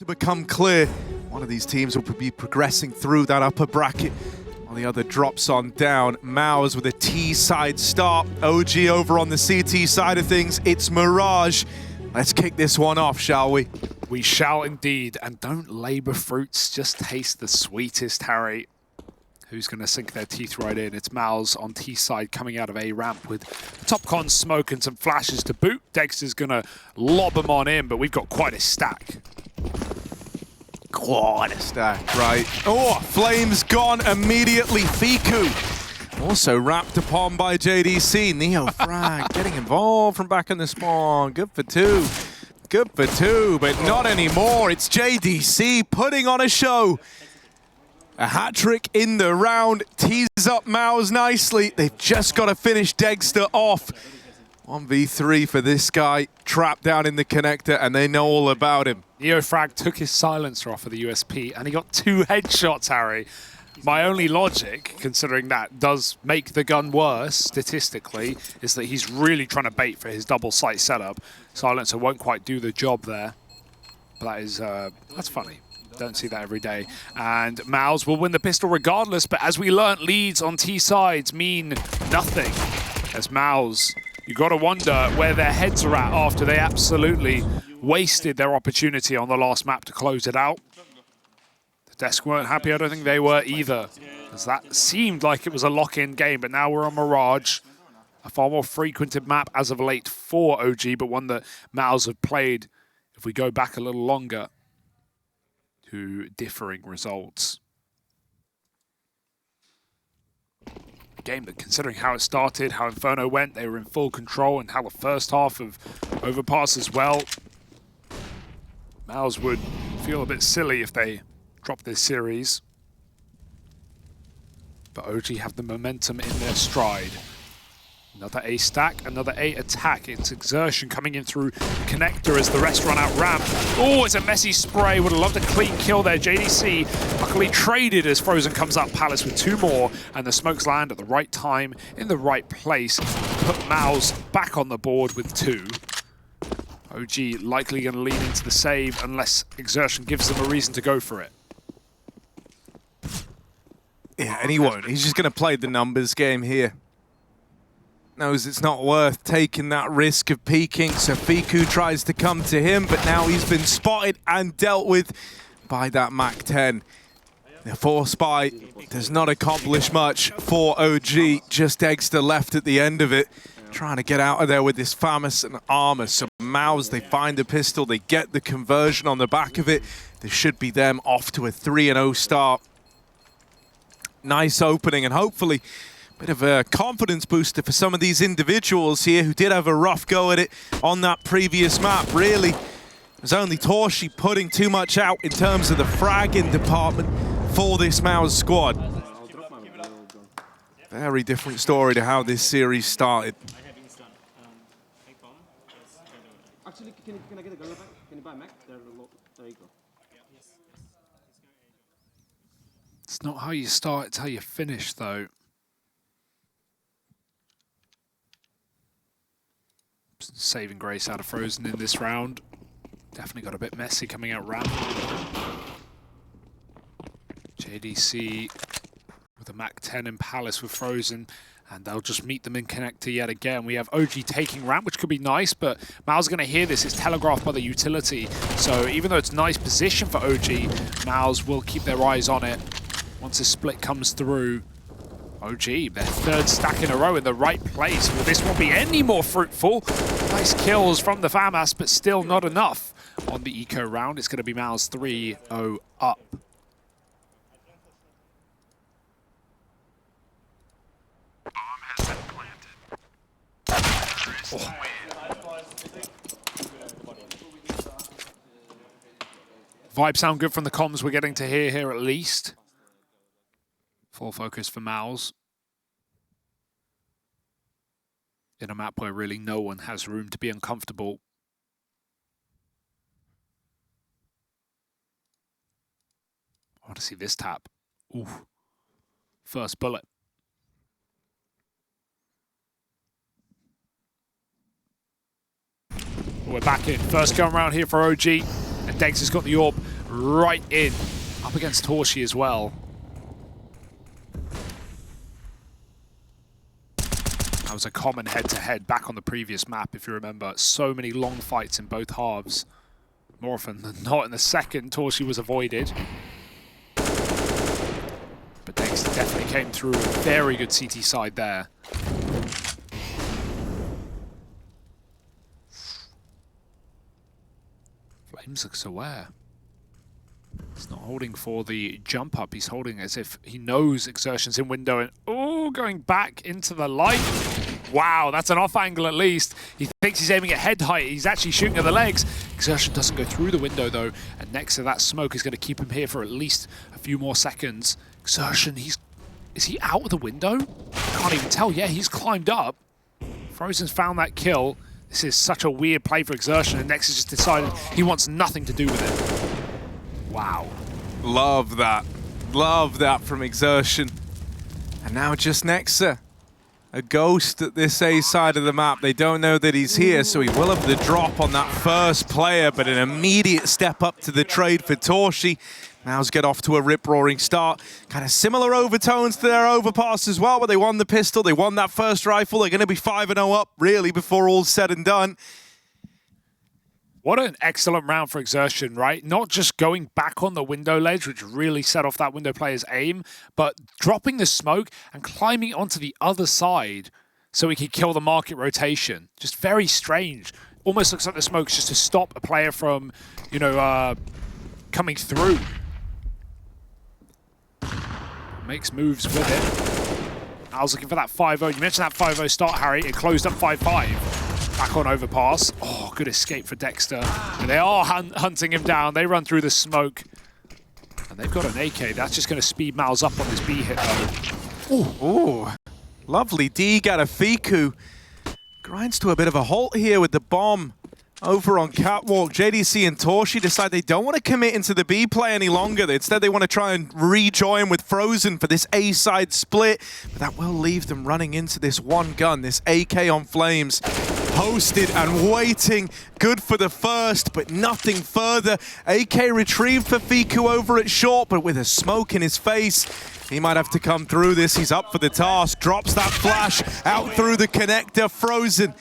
To become clear, one of these teams will be progressing through that upper bracket while the other drops on down. MOUZ with a T side start. OG over on the CT side of things. It's Mirage. Let's kick this one off, shall we? We shall indeed. And don't labor fruits, just taste the sweetest, Harry. Who's going to sink their teeth right in? It's MOUZ on T side coming out of A ramp with top con smoke and some flashes to boot. Degster's going to lob them on in, but we've got quite a stack. Quite a stack, right? Oh, flame's gone immediately. Fiku also wrapped upon by JDC. Neo Frag getting involved from back in the spawn. Good for two. Good for two, but not anymore. It's JDC putting on a show. A hat trick in the round. Tees up MOUZ nicely. They've just got to finish Degster off. 1v3 for this guy, trapped down in the connector, and they know all about him. Neofrag took his silencer off of the USP, and he got 2 headshots, Harry. My only logic, considering that does make the gun worse, statistically, is that he's really trying to bait for his double sight setup. Silencer won't quite do the job there. But that is, that's funny. Don't see that every day. And MOUZ will win the pistol regardless, but as we learnt, leads on T sides mean nothing. As MOUZ, you got to wonder where their heads are at after they absolutely wasted their opportunity on the last map to close it out. The desk weren't happy. I don't think they were either, as that seemed like it was a lock-in game, but now we're on Mirage, a far more frequented map as of late for OG, but one that MOUZ have played, if we go back a little longer, to differing results. Game that, considering how it started, how Inferno went, they were in full control, and how the first half of Overpass as well. MOUZ would feel a bit silly if they dropped this series. But OG have the momentum in their stride. Another A stack, another A attack. It's xertioN coming in through the connector as the rest run out ramp. Oh, it's a messy spray. Would have loved a clean kill there. JDC luckily traded as frozeN comes up. Palace with 2 more, and the smokes land at the right time, in the right place. Put MOUZ back on the board with 2. OG likely going to lean into the save unless xertioN gives them a reason to go for it. Yeah, and he won't. He's just going to play the numbers game here. Knows it's not worth taking that risk of peeking, so Fiku tries to come to him, but now he's been spotted and dealt with by that Mac 10. The 4 spy does not accomplish much for OG, just Degster left at the end of it, trying to get out of there with this FAMAS and armor. So MOUZ, they find a pistol, they get the conversion on the back of it. This should be them off to a 3-0 start. Nice opening, and hopefully bit of a confidence booster for some of these individuals here who did have a rough go at it on that previous map. Really, it was only torzsi putting too much out in terms of the fragging department for this MOUZ squad. Very different story to how this series started. Actually, can I get a gun back? Can you buy Mac? There you go. It's not how you start, it's how you finish, though. Saving grace out of frozeN in this round. Definitely got a bit messy coming out ramp. JDC with a Mac 10 and Palace with frozeN, and they'll just meet them in connector yet again. We have OG taking ramp, which could be nice, but MOUZ going to hear this. It's telegraphed by the utility, so even though it's nice position for OG, MOUZ will keep their eyes on it once a split comes through. OG, their 3rd stack in a row in the right place. Will this one be any more fruitful? Nice kills from the FAMAS, but still not enough on the eco round. It's going to be MOUZ 3-0 up. Oh. Vibes sound good from the comms we're getting to hear here at least. Full focus for MOUZ. In a map where really no one has room to be uncomfortable. I want to see this tap. Ooh. First bullet. We're back in. First gun round here for OG. And Degster's got the AWP right in, up against torzsi as well. That was a common head-to-head back on the previous map, if you remember. So many long fights in both halves. More often than not in the second, torzsi was avoided. But degster definitely came through. Very good CT side there. flameZ looks aware. He's not holding for the jump up. He's holding as if he knows xertioN's in window and, oh, going back into the light. Wow, that's an off angle at least. He thinks he's aiming at head height. He's actually shooting at the legs. xertioN doesn't go through the window though. And next to that smoke is going to keep him here for at least a few more seconds. xertioN, is he out of the window? I can't even tell. Yeah, he's climbed up. frozen's found that kill. This is such a weird play for xertioN, and nexa just decided he wants nothing to do with it. Wow. Love that. Love that from xertioN. And now just nexa. A ghost at this A side of the map. They don't know that he's here, so he will have the drop on that first player, but an immediate step up to the trade for torzsi. MOUZ get off to a rip-roaring start. Kind of similar overtones to their overpass as well, but they won the pistol, they won that first rifle. They're going to be 5-0 up, really, before all's said and done. What an excellent round for xertioN, right? Not just going back on the window ledge, which really set off that window player's aim, but dropping the smoke and climbing onto the other side so he could kill the market rotation. Just very strange. Almost looks like the smoke's just to stop a player from, you know, coming through. Makes moves with it. I was looking for that 5-0. You mentioned that 5-0 start, Harry. It closed up 5-5. Back on overpass. Oh, good escape for degster. And they are hunting him down. They run through the smoke. And they've got an AK. That's just going to speed MOUZ up on this B hit, though. Ooh. Lovely dig out of Fiku. Grinds to a bit of a halt here with the bomb. Over on Catwalk, JDC and torzsi decide they don't want to commit into the B play any longer. Instead, they want to try and rejoin with frozen for this A-side split. But that will leave them running into this one gun, this AK on flameZ. Posted and waiting. Good for the first, but nothing further. AK retrieved for Fiku over at short, but with a smoke in his face. He might have to come through this. He's up for the task. Drops that flash out through the connector. frozen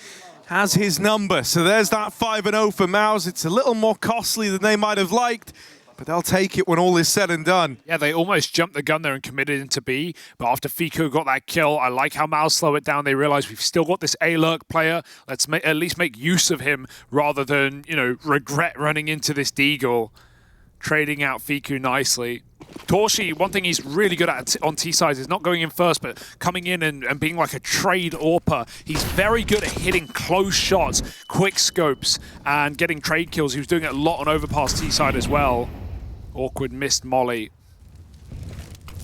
has his number. So there's that 5-0 for MOUZ. It's a little more costly than they might have liked, but they'll take it when all is said and done. Yeah, they almost jumped the gun there and committed into B, but after Fiku got that kill, I like how MOUZ slow it down. They realize we've still got this A-lurk player. Let's at least make use of him rather than, you know, regret running into this deagle. Trading out Fiku nicely. torzsi, one thing he's really good at on T-sides is not going in first, but coming in and being like a trade AWPer. He's very good at hitting close shots, quick scopes, and getting trade kills. He was doing it a lot on overpass T-side as well. Awkward missed molly.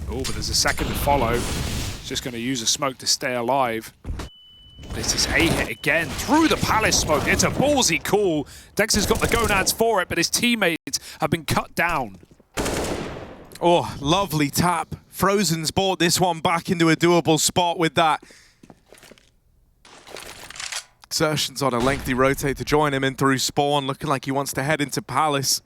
Oh, but there's a second to follow. He's just going to use a smoke to stay alive. This is a hit again through the palace smoke. It's a ballsy call. degster's got the gonads for it, but his teammates have been cut down. Oh, lovely tap. frozen's brought this one back into a doable spot with that. xertioN's on a lengthy rotate to join him in through spawn, looking like he wants to head into palace.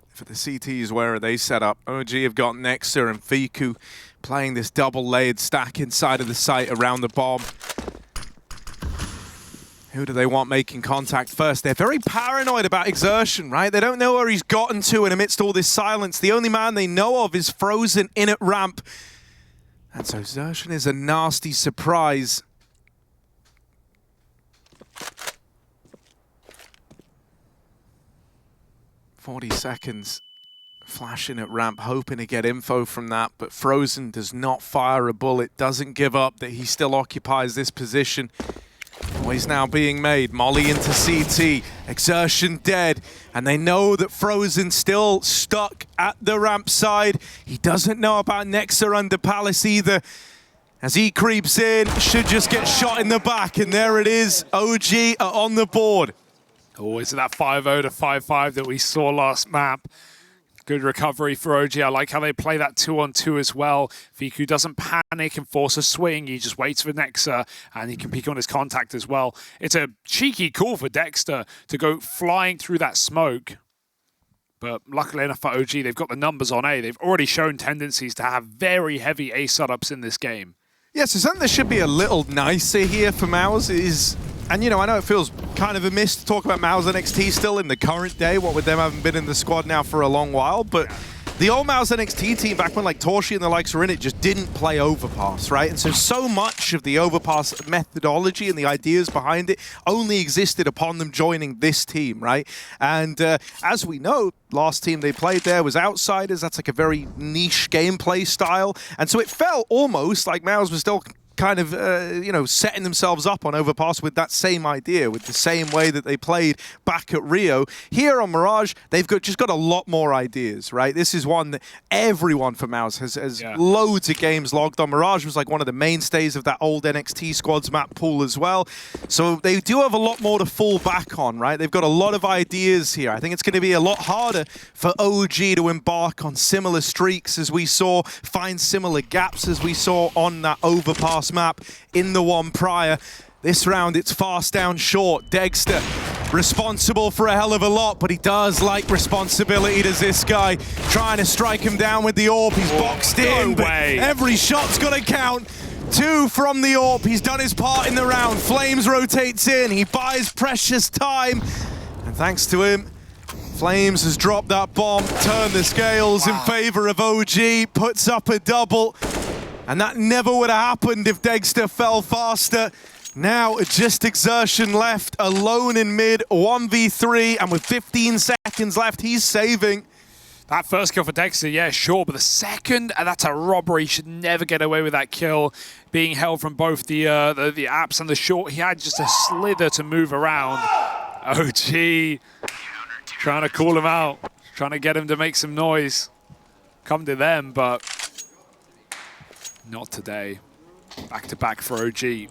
For the CTs, where are they set up? OG have got nexa and Fiku playing this double-layered stack inside of the site around the bomb. Who do they want making contact first? They're very paranoid about xertioN, right? They don't know where he's gotten to in amidst all this silence. The only man they know of is frozen in at ramp. And so xertioN is a nasty surprise. "40 seconds." Flashing at ramp, hoping to get info from that, but frozen does not fire a bullet, doesn't give up that he still occupies this position. Noise now being made, molly into CT, xertioN dead, and they know that frozen still stuck at the ramp side. He doesn't know about nexa under palace either. As he creeps in, should just get shot in the back, and there it is, OG are on the board. Oh, is it that 5-0 to 5-5 that we saw last map? Good recovery for OG. I like how they play that 2-on-2 as well. Fiku doesn't panic and force a swing. He just waits for nexa, and he can peek on his contact as well. It's a cheeky call for degster to go flying through that smoke. But luckily enough for OG, they've got the numbers on A. They've already shown tendencies to have very heavy A setups in this game. Yeah, so something that should be a little nicer here for MOUZ is, and you know, I know it feels kind of a miss to talk about MOUZ NXT still in the current day, what with them having been in the squad now for a long while, but the old MOUZ NXT team, back when like torzsi and the likes were in it, just didn't play Overpass, right? And so much of the Overpass methodology and the ideas behind it only existed upon them joining this team, right? And as we know, last team they played there was Outsiders. That's like a very niche gameplay style. And so it felt almost like MOUZ was still kind of, you know, setting themselves up on Overpass with that same idea, with the same way that they played back at Rio. Here on Mirage, they've just got a lot more ideas, right? This is one that everyone for MOUZ has loads of games logged on. Mirage was like one of the mainstays of that old NXT squads map pool as well. So they do have a lot more to fall back on, right? They've got a lot of ideas here. I think it's going to be a lot harder for OG to embark on similar streaks as we saw, find similar gaps as we saw on that Overpass map in the one prior. This round, it's fast down short. degster, responsible for a hell of a lot, but he does like responsibility, does this guy. Trying to strike him down with the AWP. He's boxed in, but every shot's got to count. 2 from the AWP. He's done his part in the round. flameZ rotates in. He buys precious time. And thanks to him, flameZ has dropped that bomb, turned the scales in favor of OG, puts up a double. And that never would have happened if degster fell faster. Now, just xertioN left, alone in mid, 1v3, and with 15 seconds left, he's saving. That first kill for degster, yeah, sure, but the second, and that's a robbery. He should never get away with that kill. Being held from both the apps and the short, he had just a slither to move around. OG trying to call him out, trying to get him to make some noise. Come to them, but not today. Back-to-back for OG.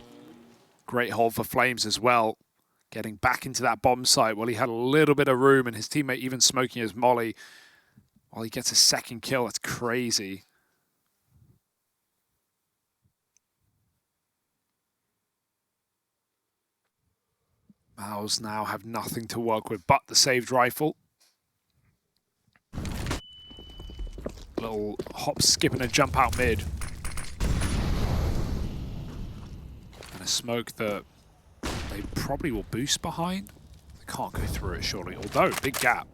Great hold for flameZ as well. Getting back into that bomb site while he had a little bit of room and his teammate even smoking his molly while he gets a second kill. That's crazy. MOUZ now have nothing to work with but the saved rifle. Little hop, skip, and a jump out mid. And a smoke that they probably will boost behind. They can't go through it, surely. Although, big gap.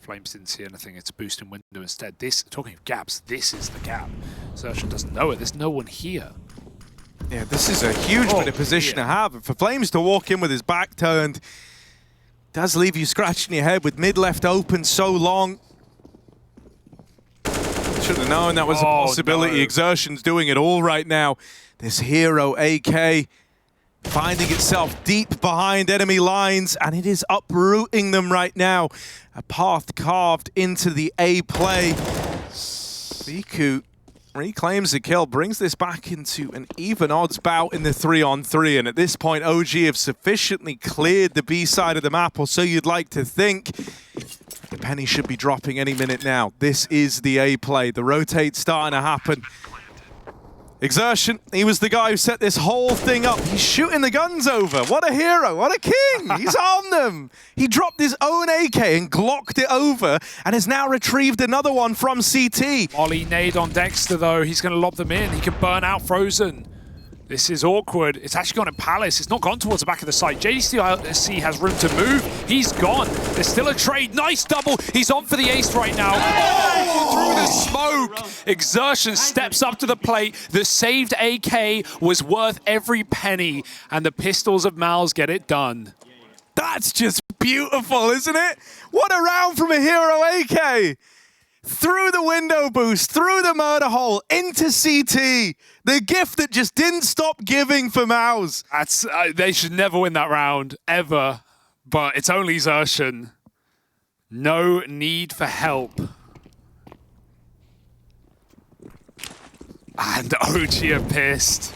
flameZ didn't see anything. It's a boosting window instead. This, talking of gaps, this is the gap. xertioN doesn't know it. There's no one here. Yeah, this is a huge bit of position to have. And for flameZ to walk in with his back turned does leave you scratching your head with mid left open so long. Should have known that was a possibility. No. xertioN's doing it all right now. This hero AK finding itself deep behind enemy lines, and it is uprooting them right now. A path carved into the A play. flameZ reclaims the kill, brings this back into an even odds bout in the 3-on-3, and at this point OG have sufficiently cleared the B side of the map, or so you'd like to think. The penny should be dropping any minute now. This is the A play. The rotate's starting to happen. xertioN, he was the guy who set this whole thing up. He's shooting the guns over. What a hero, what a king. He's on them. He dropped his own AK and glocked it over and has now retrieved another one from CT. Ollie nade on degster though. He's going to lob them in. He can burn out frozeN. This is awkward. It's actually gone in Palace. It's not gone towards the back of the site. JDC has room to move. He's gone. There's still a trade. Nice double. He's on for the ace right now. Oh, through the smoke. xertioN steps up to the plate. The saved AK was worth every penny. And the pistols of MOUZ get it done. That's just beautiful, isn't it? What a round from a hero AK. Through the window boost, through the murder hole, into CT. The gift that just didn't stop giving for MOUZ. That's, they should never win that round, ever. But it's only xertioN. No need for help. And OG are pissed.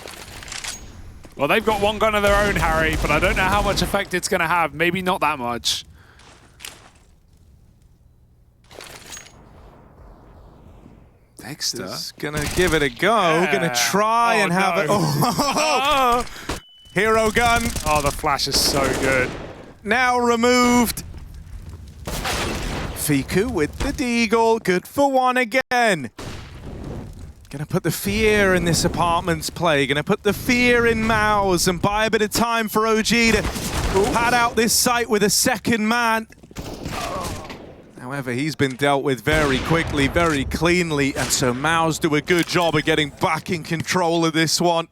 Well, they've got one gun of their own, Harry, but I don't know how much effect it's going to have. Maybe not that much. degster's gonna give it a go, gonna try and have it. Oh. Hero gun. Oh, the flash is so good. Now removed. Fiku with the deagle, good for one again. Gonna put the fear in this apartment's play, gonna put the fear in MOUZ and buy a bit of time for OG to pad out this site with a second man. However, he's been dealt with very quickly, very cleanly, and so MOUZ do a good job of getting back in control of this one.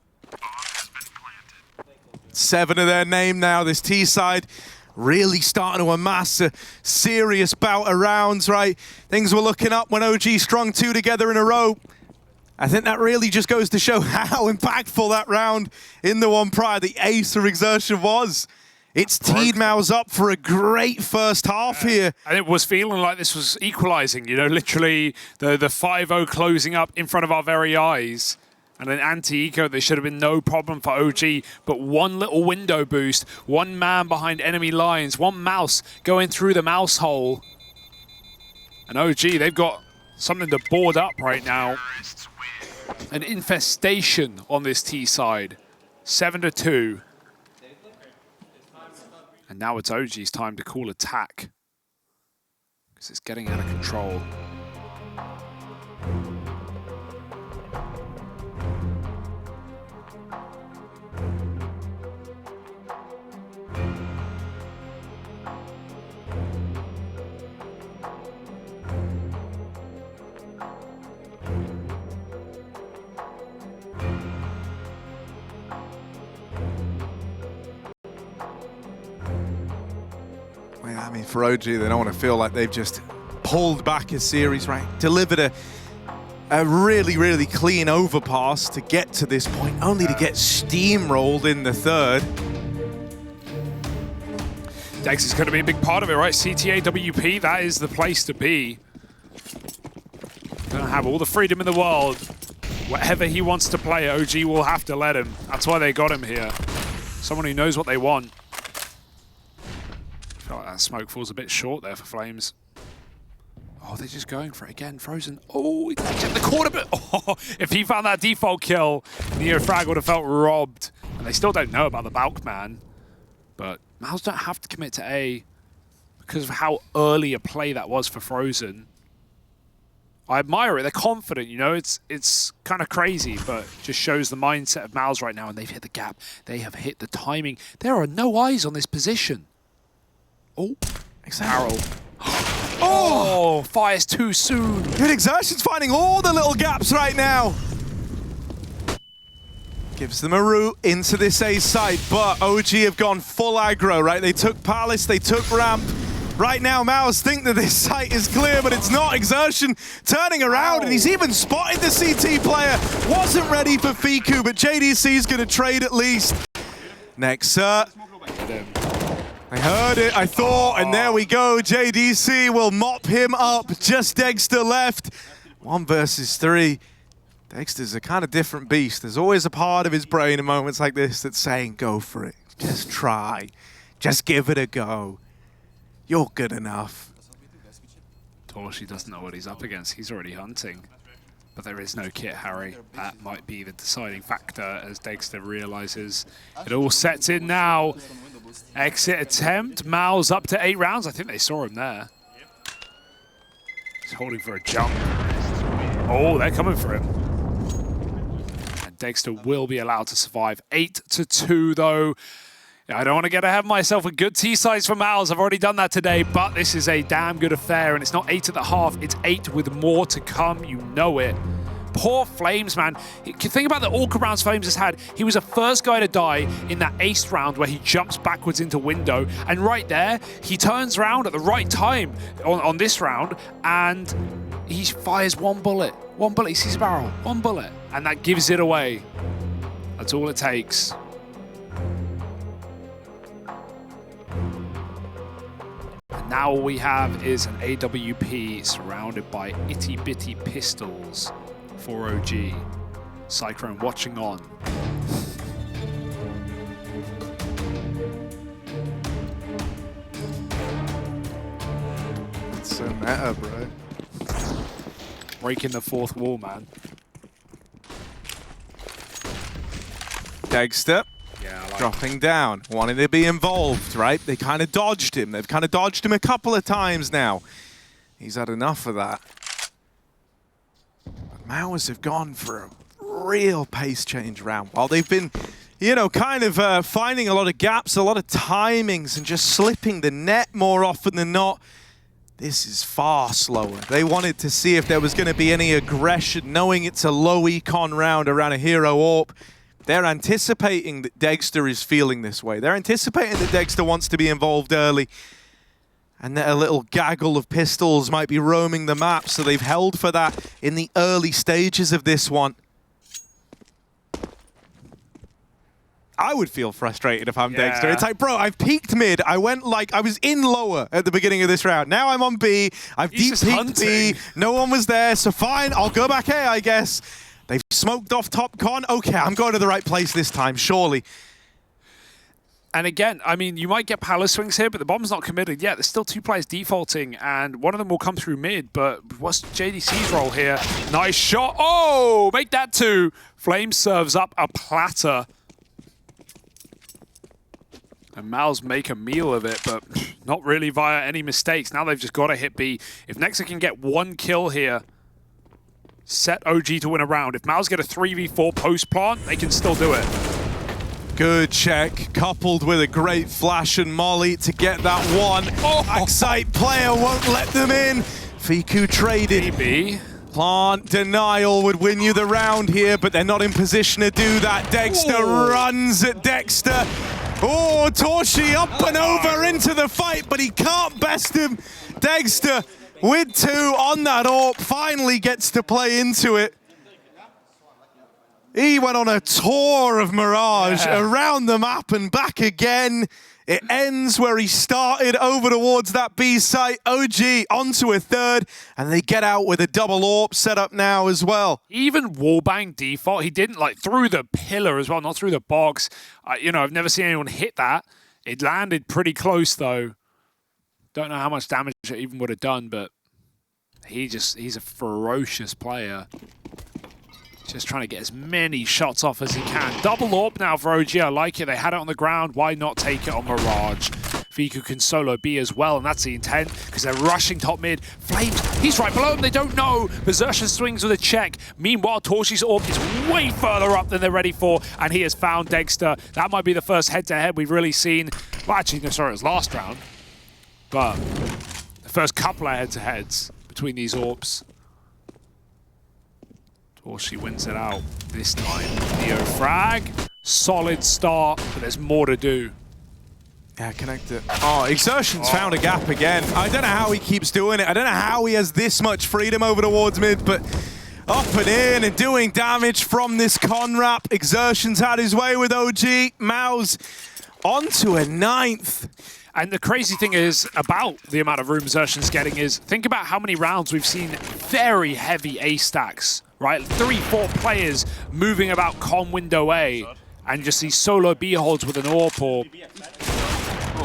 7 of their name now, this T side. Really starting to amass a serious bout of rounds, right? Things were looking up when OG strung 2 together in a row. I think that really just goes to show how impactful that round in the one prior, the ace of xertioN was. It's teed MOUZ up for a great first half here. And it was feeling like this was equalizing, you know, literally the 5-0 closing up in front of our very eyes. And an anti-eco, there should have been no problem for OG, but one little window boost, one man behind enemy lines, one mouse going through the mouse hole. And OG, they've got something to board up right now. An infestation on this T side. 7-2. And now it's OG's time to call attack. Because it's getting out of control. I mean, for OG, they don't want to feel like they've just pulled back a series, right? Delivered a really, really clean overpass to get to this point, only to get steamrolled in the third. Dex is going to be a big part of it, right? CTA WP, that is the place to be. Going to have all the freedom in the world. Whatever he wants to play, OG will have to let him. That's why they got him here. Someone who knows what they want. I feel like that smoke falls a bit short there for flameZ. Oh, they're just going for it again. Frozen. Oh, he's in the corner, but oh, if he found that default kill, Neofrag would have felt robbed. And they still don't know about the Balk man. But MOUZ don't have to commit to A because of how early a play that was for Frozen. I admire it. They're confident, you know. It's kind of crazy, but just shows the mindset of MOUZ right now. And they've hit the gap. They have hit the timing. There are no eyes on this position. Oh, Exactly. Oh, fires too soon. Good xertioN's finding all the little gaps right now. Gives them a route into this A site, but OG have gone full aggro, right? They took Palace, they took Ramp. Right now, MOUZ think that this site is clear, but it's not. xertioN turning around, and he's even spotted the CT player. Wasn't ready for Fiku, but JDC's going to trade at least. Nexa. I heard it, I thought, and there we go. JDC will mop him up. Just degster left. 1 versus 3. Dexter's a kind of different beast. There's always a part of his brain in moments like this that's saying, go for it. Just try. Just give it a go. You're good enough. torzsi doesn't know what he's up against. He's already hunting. But there is no kit, Harry. That might be the deciding factor as degster realizes it all sets in now. Exit attempt. MOUZ up to 8 rounds. I think they saw him there. He's holding for a jump. Oh, they're coming for him. And degster will be allowed to survive. 8-2 though. I don't want to get ahead of myself with good T-sides for MOUZ. I've already done that today, but this is a damn good affair, and it's not 8 at the half, it's 8 with more to come. You know it. Poor flameZ, man. Think about the awkward rounds flameZ has had. He was the first guy to die in that ace round where he jumps backwards into window, and right there, he turns around at the right time on this round, and he fires 1 bullet. 1 bullet, he sees a barrel, 1 bullet, and that gives it away. That's all it takes. And now all we have is an AWP surrounded by itty-bitty pistols for OG. Cyclone watching on. It's so meta, bro. Breaking the 4th wall, man. Degster. Yeah, I like dropping down, wanting to be involved, right? They kind of dodged him. They've kind of dodged him a couple of times now. He's had enough of that. But MOUZ have gone for a real pace change round. While they've been, you know, kind of finding a lot of gaps, a lot of timings, and just slipping the net more often than not, this is far slower. They wanted to see if there was going to be any aggression, knowing it's a low econ round around a hero AWP. They're anticipating that degster is feeling this way. They're anticipating that degster wants to be involved early, and that a little gaggle of pistols might be roaming the map, so they've held for that in the early stages of this one. I would feel frustrated if I'm degster. It's like, bro, I've peaked mid. I went like, I was in lower at the beginning of this round. Now I'm on B. I've deep peaked B. No one was there, so fine, I'll go back A, I guess. They've smoked off top con. Okay, I'm going to the right place this time, surely. And again, I mean, you might get palace swings here, but the bomb's not committed yet. There's still 2 players defaulting, and one of them will come through mid, but what's JDC's role here? Nice shot. Oh, make that 2. Flame serves up a platter. And MOUZ make a meal of it, but not really via any mistakes. Now they've just got to hit B. If Nexa can get 1 kill here, set OG to win a round. If MOUZ get a 3v4 post-plant, they can still do it. Good check, coupled with a great flash and molly to get that one. Backside player won't let them in. flameZ traded. Maybe. Plant denial would win you the round here, but they're not in position to do that. degster runs at degster. Oh, torzsi up and over into the fight, but he can't best him. degster with 2 on that AWP, finally gets to play into it. He went on a tour of Mirage around the map and back again. It ends where he started, over towards that B site. OG onto a 3rd, and they get out with a double AWP set up now as well. Even wallbang default, he didn't like through the pillar as well, not through the box. You know, I've never seen anyone hit that. It landed pretty close though. Don't know how much damage it even would have done, but he's a ferocious player. Just trying to get as many shots off as he can. Double AWP now for OG, I like it. They had it on the ground, why not take it on Mirage? flameZ can solo B as well, and that's the intent, because they're rushing top mid. flameZ, he's right below him, they don't know. xertioN swings with a check. Meanwhile, torzsi's AWP is way further up than they're ready for, and he has found degster. That might be the first head-to-head we've really seen. Well, actually, no, sorry, it was last round. But the first couple of head-to-heads between these AWPs. torzsi wins it out this time. Neo frag, solid start, but there's more to do. Yeah, connect it. Oh, xertioN's found a gap again. I don't know how he keeps doing it. I don't know how he has this much freedom over towards mid, but up and in and doing damage from this con wrap. xertioN's had his way with OG. MOUZ onto a 9th. And the crazy thing is about the amount of room xertioN's getting is, think about how many rounds we've seen very heavy A stacks, right? 3-4 players moving about con window A, and just these solo B holds with an AWP or...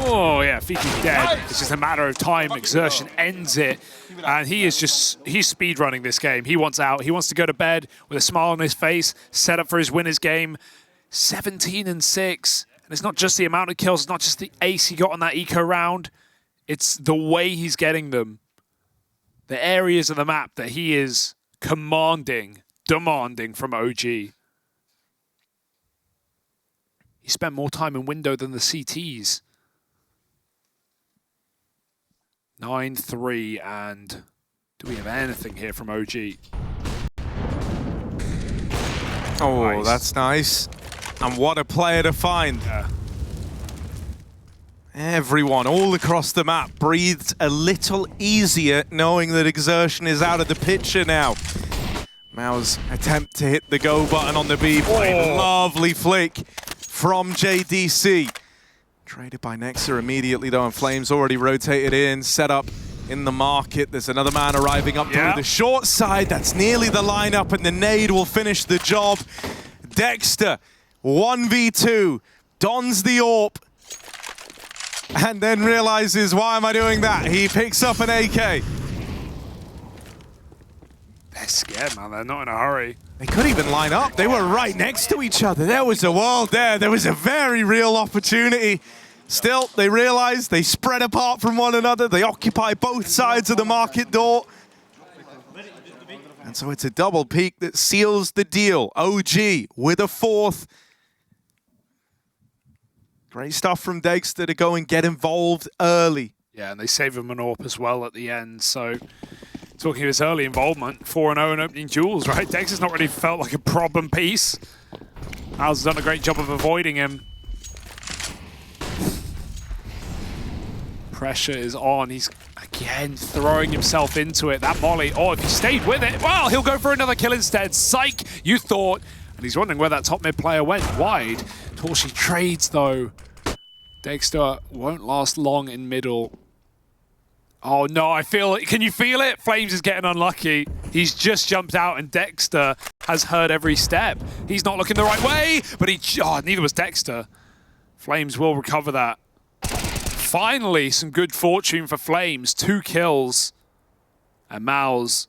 Oh yeah, flameZ's dead. It's just a matter of time. xertioN ends it, and he's speedrunning this game. He wants out. He wants to go to bed with a smile on his face, set up for his winner's game. 17-6. And it's not just the amount of kills, it's not just the ace he got on that eco round, it's the way he's getting them. The areas of the map that he is demanding from OG. He spent more time in window than the CTs. 9-3, and do we have anything here from OG? Oh, nice. That's nice. And what a player to find. Yeah. Everyone all across the map breathed a little easier knowing that xertioN is out of the picture now. MOUZ attempt to hit the go button on the B plane. Lovely flick from JDC. Traded by nexa immediately though, and flameZ already rotated in, set up in the market. There's another man arriving up through the short side. That's nearly the lineup, and the nade will finish the job. degster 1v2, dons the AWP, and then realizes, why am I doing that? He picks up an AK. They're scared, man. They're not in a hurry. They could even line up. They were right next to each other. There was a world there. There was a very real opportunity. Still, they realize they spread apart from one another. They occupy both sides of the market door. And so it's a double peak that seals the deal. OG with a fourth. Great stuff from degster to go and get involved early. Yeah, and they save him an AWP as well at the end. So, talking of his early involvement, 4-0 in opening duels, right? degster's not really felt like a problem piece. MOUZ has done a great job of avoiding him. Pressure is on. He's again throwing himself into it. That molly. Oh, if he stayed with it, well, he'll go for another kill instead. Psych, you thought. And he's wondering where that top mid player went. Wide. torzsi trades though. degster won't last long in middle. Oh no, I feel it. Can you feel it? flameZ is getting unlucky. He's just jumped out and degster has heard every step. He's not looking the right way, but neither was degster. flameZ will recover that. Finally, some good fortune for flameZ. 2 kills. And MOUZ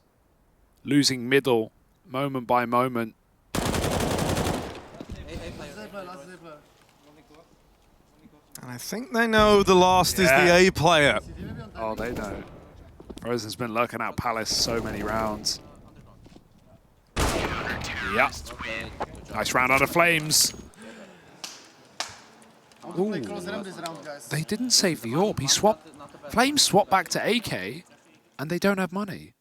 losing middle moment by moment. And I think they know the last is the A player. Oh, they know. Rosen's been lurking out Palace so many rounds. Yeah. Nice round out of flameZ. Ooh. They didn't save the AWP. He swapped. flameZ swapped back to AK, and they don't have money.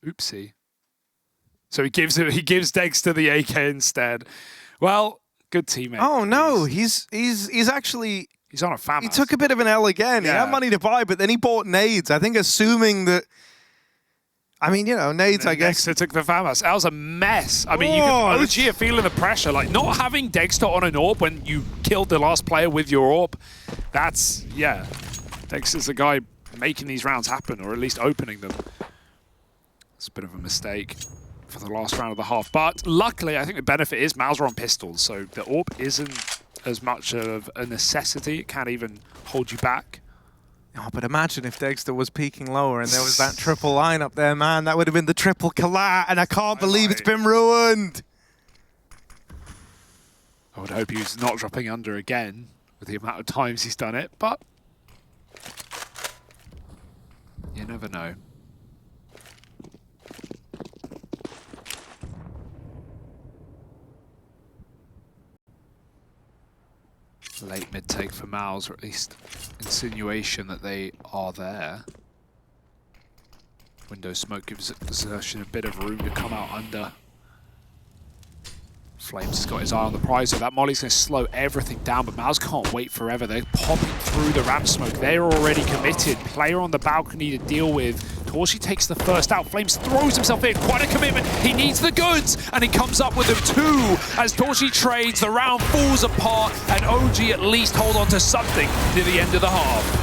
Oopsie. So he gives degster the AK instead. Well, good teammate. Oh no, he's actually. He's on a flameZ. He took a bit of an L again. Yeah. He had money to buy, but then he bought nades. I think assuming that. I mean, you know, nades, I guess. degster took the flameZ. That was a mess. I mean, you can OG are feeling the pressure. Like, not having degster on an AWP when you killed the last player with your AWP, that's, yeah. degster's the guy making these rounds happen, or at least opening them. It's a bit of a mistake for the last round of the half. But luckily, I think the benefit is MOUZ are on pistols, so the AWP isn't as much of a necessity. It can't even hold you back. Oh, but imagine if degster was peaking lower and there was that triple line up there, man. That would have been the triple collat, and I can't believe it's been ruined. I would hope he's not dropping under again with the amount of times he's done it, but you never know. Late mid take for MOUZ, or at least insinuation that they are there. Window smoke gives xertioN a bit of room to come out under. flameZ has got his eye on the prize, so that molly's going to slow everything down, but MOUZ can't wait forever. They're popping through the ramp smoke. They're already committed. Player on the balcony to deal with. torzsi takes the first out. flameZ throws himself in. Quite a commitment. He needs the goods, and he comes up with them too. As torzsi trades, the round falls apart, and OG at least hold on to something near the end of the half.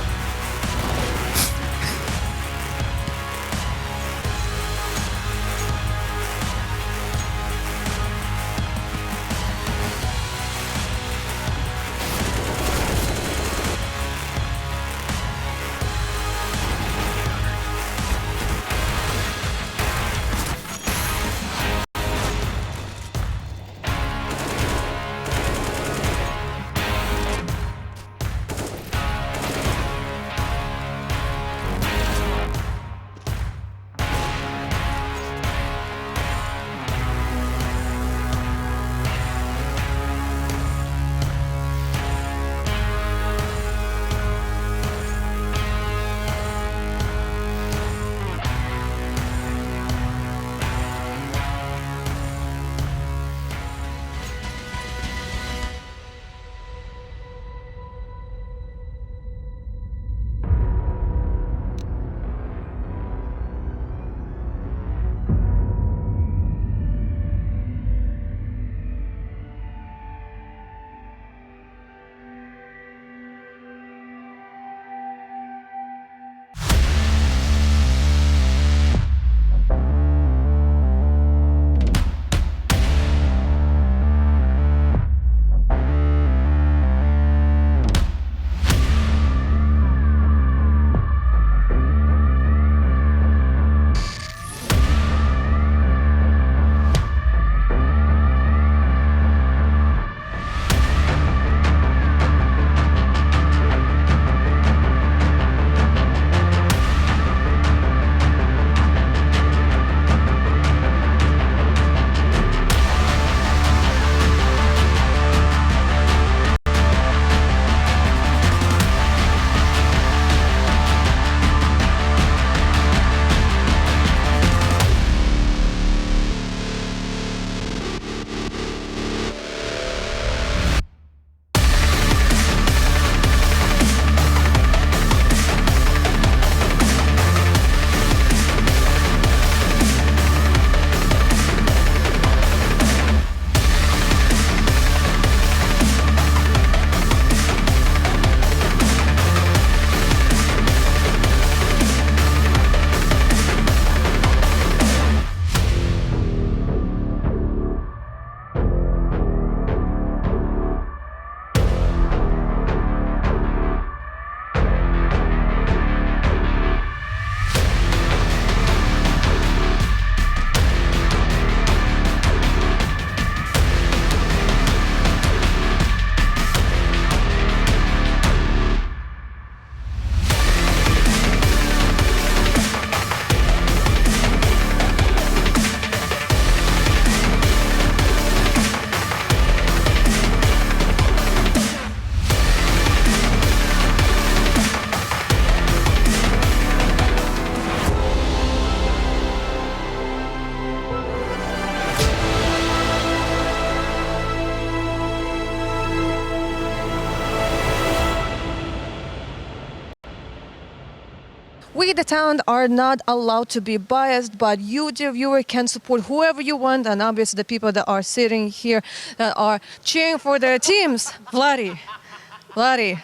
We, the talent, are not allowed to be biased, but you, dear viewer, can support whoever you want, and obviously the people that are sitting here that are cheering for their teams. Vladi,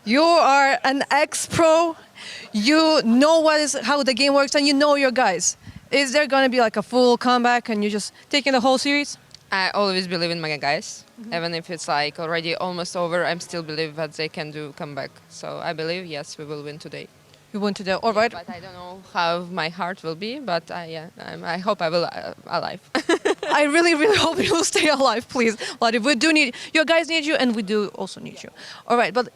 you are an ex-pro. You know how the game works, and you know your guys. Is there going to be like a full comeback, and you're just taking the whole series? I always believe in my guys. Even if it's like already almost over, I still believe that they can do comeback. So I believe, yes, we will win today. You win today, all right? But I don't know how my heart will be, but I hope I will alive. I really, really hope you will stay alive, please. But we do need, your guys need you, and we do also need you. All right, but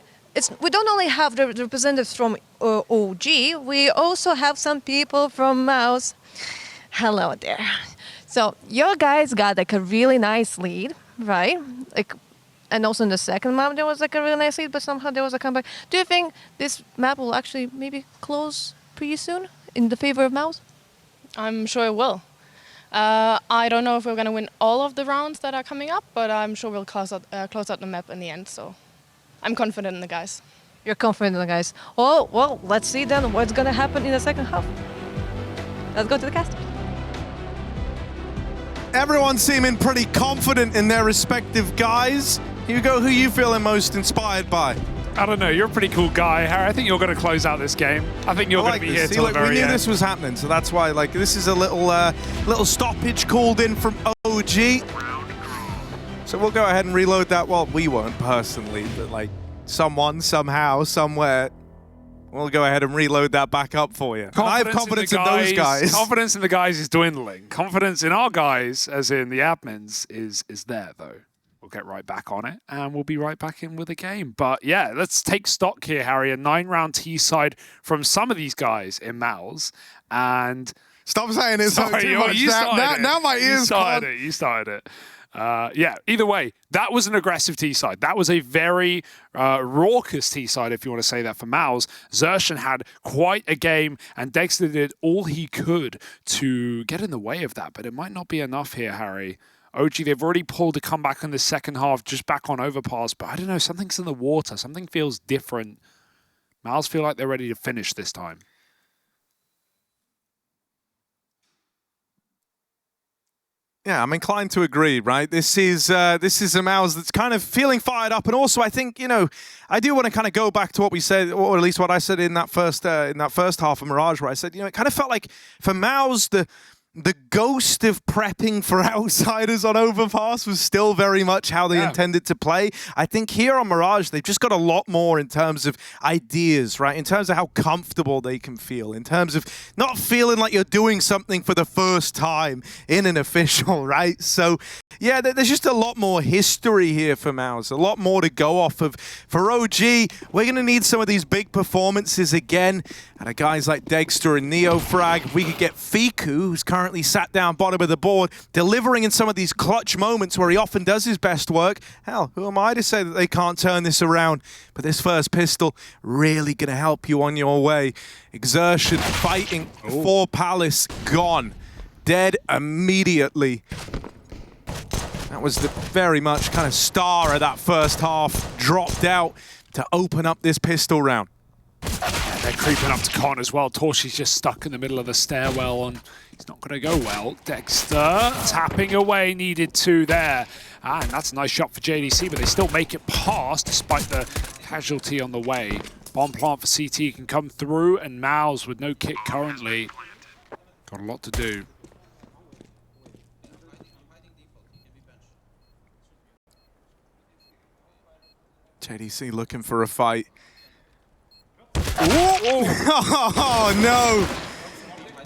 we don't only have the representatives from OG, we also have some people from MOUZ. Hello there. So your guys got like a really nice lead, right? Like, and also in the second map there was like a really nice lead, but somehow there was a comeback. Do you think this map will actually maybe close pretty soon in the favor of MOUZ? I'm sure it will. I don't know if we're going to win all of the rounds that are coming up, but I'm sure we'll close out the map in the end. So I'm confident in the guys. You're confident in the guys. Oh, well, let's see then what's going to happen in the second half. Let's go to the cast. Everyone's seeming pretty confident in their respective guys. Hugo, who are you feeling most inspired by? I don't know. You're a pretty cool guy, Harry. I think you're going to close out this game. I think you're going to be here till the very end. We knew this was happening, so that's why. Like, this is a little stoppage called in from OG. So we'll go ahead and reload that. Well, we won't personally, but like someone, somehow, somewhere. We'll go ahead and reload that back up for you. I have confidence in those guys. Confidence in the guys is dwindling. Confidence in our guys, as in the admins, is there, though. We'll get right back on it, and we'll be right back in with the game. But yeah, let's take stock here, Harry. A 9-round T-side from some of these guys in MOUZ. And stop saying it so too much. Now my ears can't. You started it. Yeah, either way, that was an aggressive T-side. That was a very raucous T-side, if you want to say that, for MOUZ. xertioN had quite a game, and degster did all he could to get in the way of that, but it might not be enough here, Harry. OG, they've already pulled a comeback in the second half, just back on Overpass, but I don't know, something's in the water. Something feels different. MOUZ feel like they're ready to finish this time. Yeah, I'm inclined to agree, right? This is a MOUZ that's kind of feeling fired up, and also I think, you know, I do want to kind of go back to what we said, or at least what I said in that first half of Mirage, where I said, you know, it kind of felt like for MOUZ the ghost of prepping for outsiders on Overpass was still very much how they intended to play. I think here on Mirage, they've just got a lot more in terms of ideas, right? In terms of how comfortable they can feel, in terms of not feeling like you're doing something for the first time in an official, right? So, yeah, there's just a lot more history here for MOUZ, a lot more to go off of. For OG, we're going to need some of these big performances again. And guys like degster and neofrag, if we could get Fiku, who's currently sat down bottom of the board, delivering in some of these clutch moments where he often does his best work. Hell, who am I to say that they can't turn this around? But this first pistol really going to help you on your way. xertioN fighting for Palace, gone. Dead immediately. That was the very much kind of star of that first half, dropped out to open up this pistol round. Yeah, they're creeping up to Con as well. torzsi's just stuck in the middle of the stairwell, and it's not going to go well. degster tapping away, needed 2 there. And that's a nice shot for JDC, but they still make it past despite the casualty on the way. Bomb plant for CT can come through, and MOUZ with no kit currently. Got a lot to do. JDC looking for a fight. Oh, no.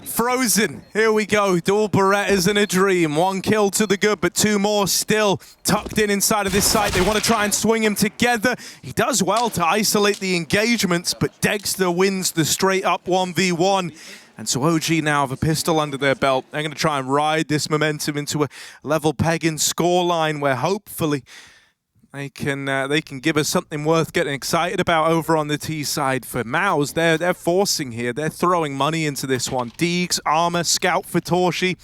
Frozen. Here we go. Dual Berettas in a dream. 1 kill to the good, but 2 more still tucked in inside of this site. They want to try and swing him together. He does well to isolate the engagements, but degster wins the straight-up 1v1. And so OG now have a pistol under their belt. They're going to try and ride this momentum into a level pegging scoreline where hopefully they can give us something worth getting excited about over on the T side. For MOUZ, they're forcing here. They're throwing money into this one. Deegs, armor, scout for torzsi.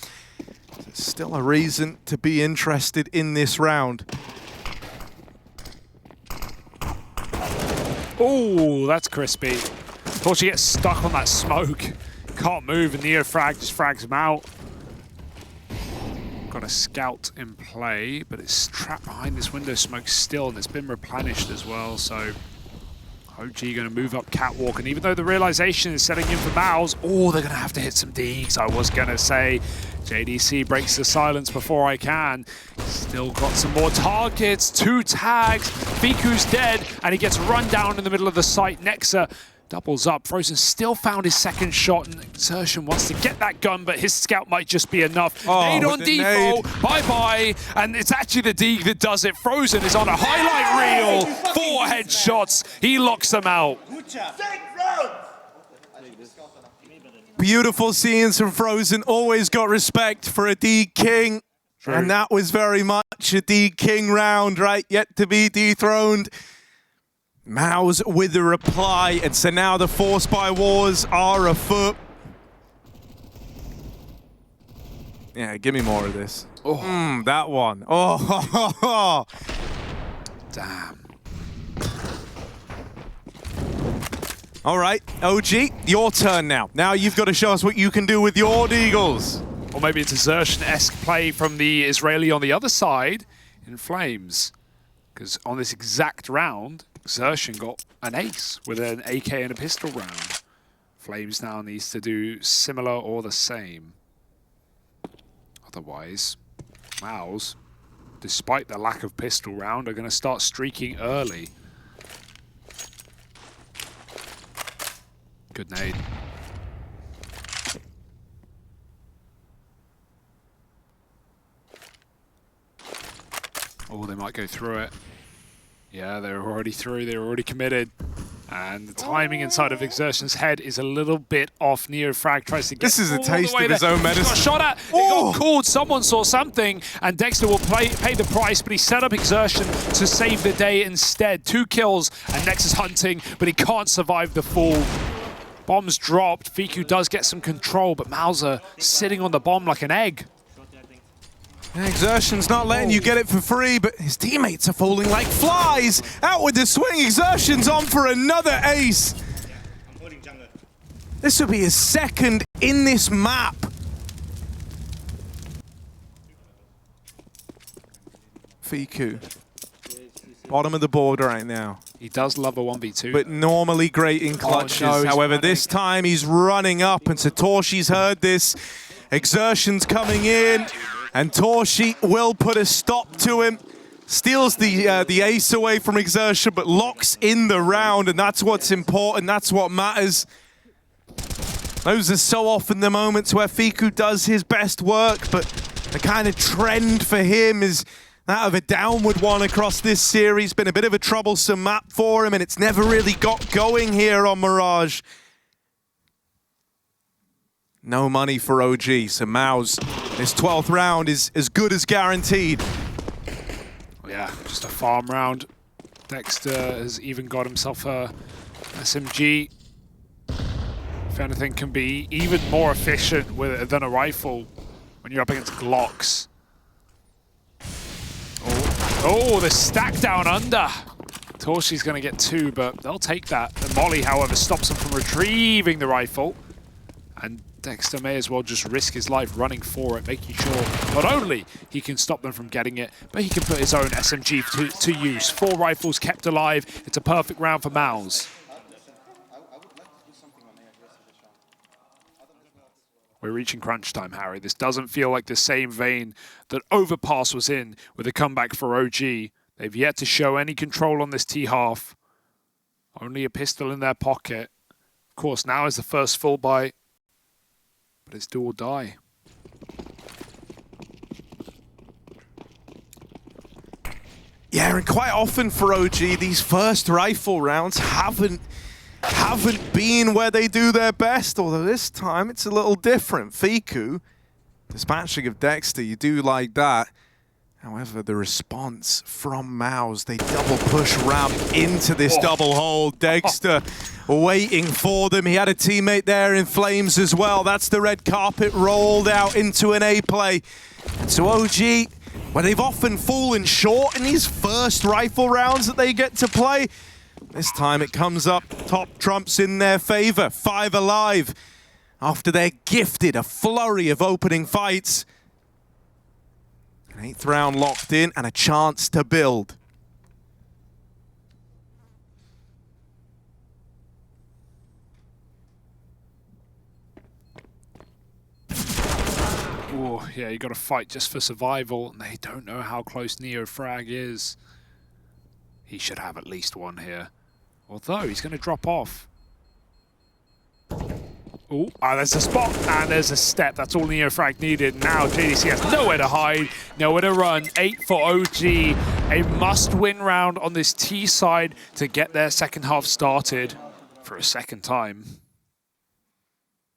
There's still a reason to be interested in this round. Oh, that's crispy. torzsi gets stuck on that smoke. Can't move, and Neofrag just frags him out. Got a scout in play, but it's trapped behind this window smoke still, and it's been replenished as well, so OG going to move up catwalk, and even though the realization is setting in for MOUZ, oh, they're going to have to hit some degs, I was going to say. JDC breaks the silence before I can. Still got some more targets, 2 tags, fiku's dead, and he gets run down in the middle of the site. Nexa doubles up. frozen still found his second shot, and xertioN wants to get that gun, but his scout might just be enough. Nade on default, bye-bye, and it's actually the deg that does it. frozen is on a highlight reel, 4 headshots, he locks them out. Beautiful scenes from frozen, always got respect for a deg king. True. And that was very much a deg king round, right? Yet to be dethroned. MOUZ with the reply, and so now the Force by Wars are afoot. Yeah, give me more of this. Oh, that one. Oh, damn. All right, OG, your turn now. Now you've got to show us what you can do with your deagles. Or maybe it's a xertioN-esque play from the Israeli on the other side in flameZ. Because on this exact round, xertioN got an ace with an AK and a pistol round. flameZ now needs to do similar or the same. Otherwise, MOUZ, despite the lack of pistol round, are going to start streaking early. Good nade. Oh, they might go through it. Yeah, they're already through. They're already committed. And the timing inside of xertioN's head is a little bit off. Neofrag tries to get This is a taste of there. his own medicine. He got shot at. He got called. Someone saw something. And degster will pay the price, but he set up xertioN to save the day instead. 2 kills, and nexa's hunting, but he can't survive the fall. Bomb's dropped. fiku does get some control, but MOUZ are sitting on the bomb like an egg. Yeah, xertioN's not letting you get it for free, but his teammates are falling like flies. Out with the swing, xertioN's on for another ace. This will be his second in this map. fiku, bottom of the board right now. He does love a 1v2. But normally great in clutches. No, however, this time he's running up, and so torzsi's heard this. xertioN's coming in, and torzsi will put a stop to him. Steals the ace away from xertioN, but locks in the round, and that's what's important. That's what matters. Those are so often the moments where fiku does his best work, but the kind of trend for him is that of a downward one across this series. Been a bit of a troublesome map for him, and it's never really got going here on Mirage. No money for OG, so MOUZ, this 12th round is as good as guaranteed. Yeah, just a farm round. degster has even got himself a SMG. If anything, can be even more efficient with it than a rifle when you're up against Glocks. Oh, the stack down under. torzsi's going to get 2, but they'll take that. The molly, however, stops him from retrieving the rifle. And degster may as well just risk his life running for it, making sure not only he can stop them from getting it, but he can put his own SMG to use. 4 rifles kept alive. It's a perfect round for MOUZ. We're reaching crunch time, Harry. This doesn't feel like the same vein that Overpass was in with a comeback for OG. They've yet to show any control on this T-half. Only a pistol in their pocket. Of course, now is the first full buy, but it's do or die. Yeah, and quite often for OG, these first rifle rounds haven't been where they do their best, although this time it's a little different. fiku, dispatching of degster, you do like that. However, the response from MOUZ, they double push ramp into this double hole. degster waiting for them. He had a teammate there in flameZ as well. That's the red carpet rolled out into an A play. And so OG, where they've often fallen short in these first rifle rounds that they get to play, This time it comes up top trumps in their favor. 5 alive after they're gifted a flurry of opening fights. An 8th round locked in and a chance to build. Oh, yeah, you got to fight just for survival, and they don't know how close NeoFrag is. He should have at least one here. Although, he's going to drop off. Oh, there's a spot, and there's a step. That's all NeoFrag needed. Now, JDC has nowhere to hide, nowhere to run. 8 for OG. A must-win round on this T side to get their second half started for a second time.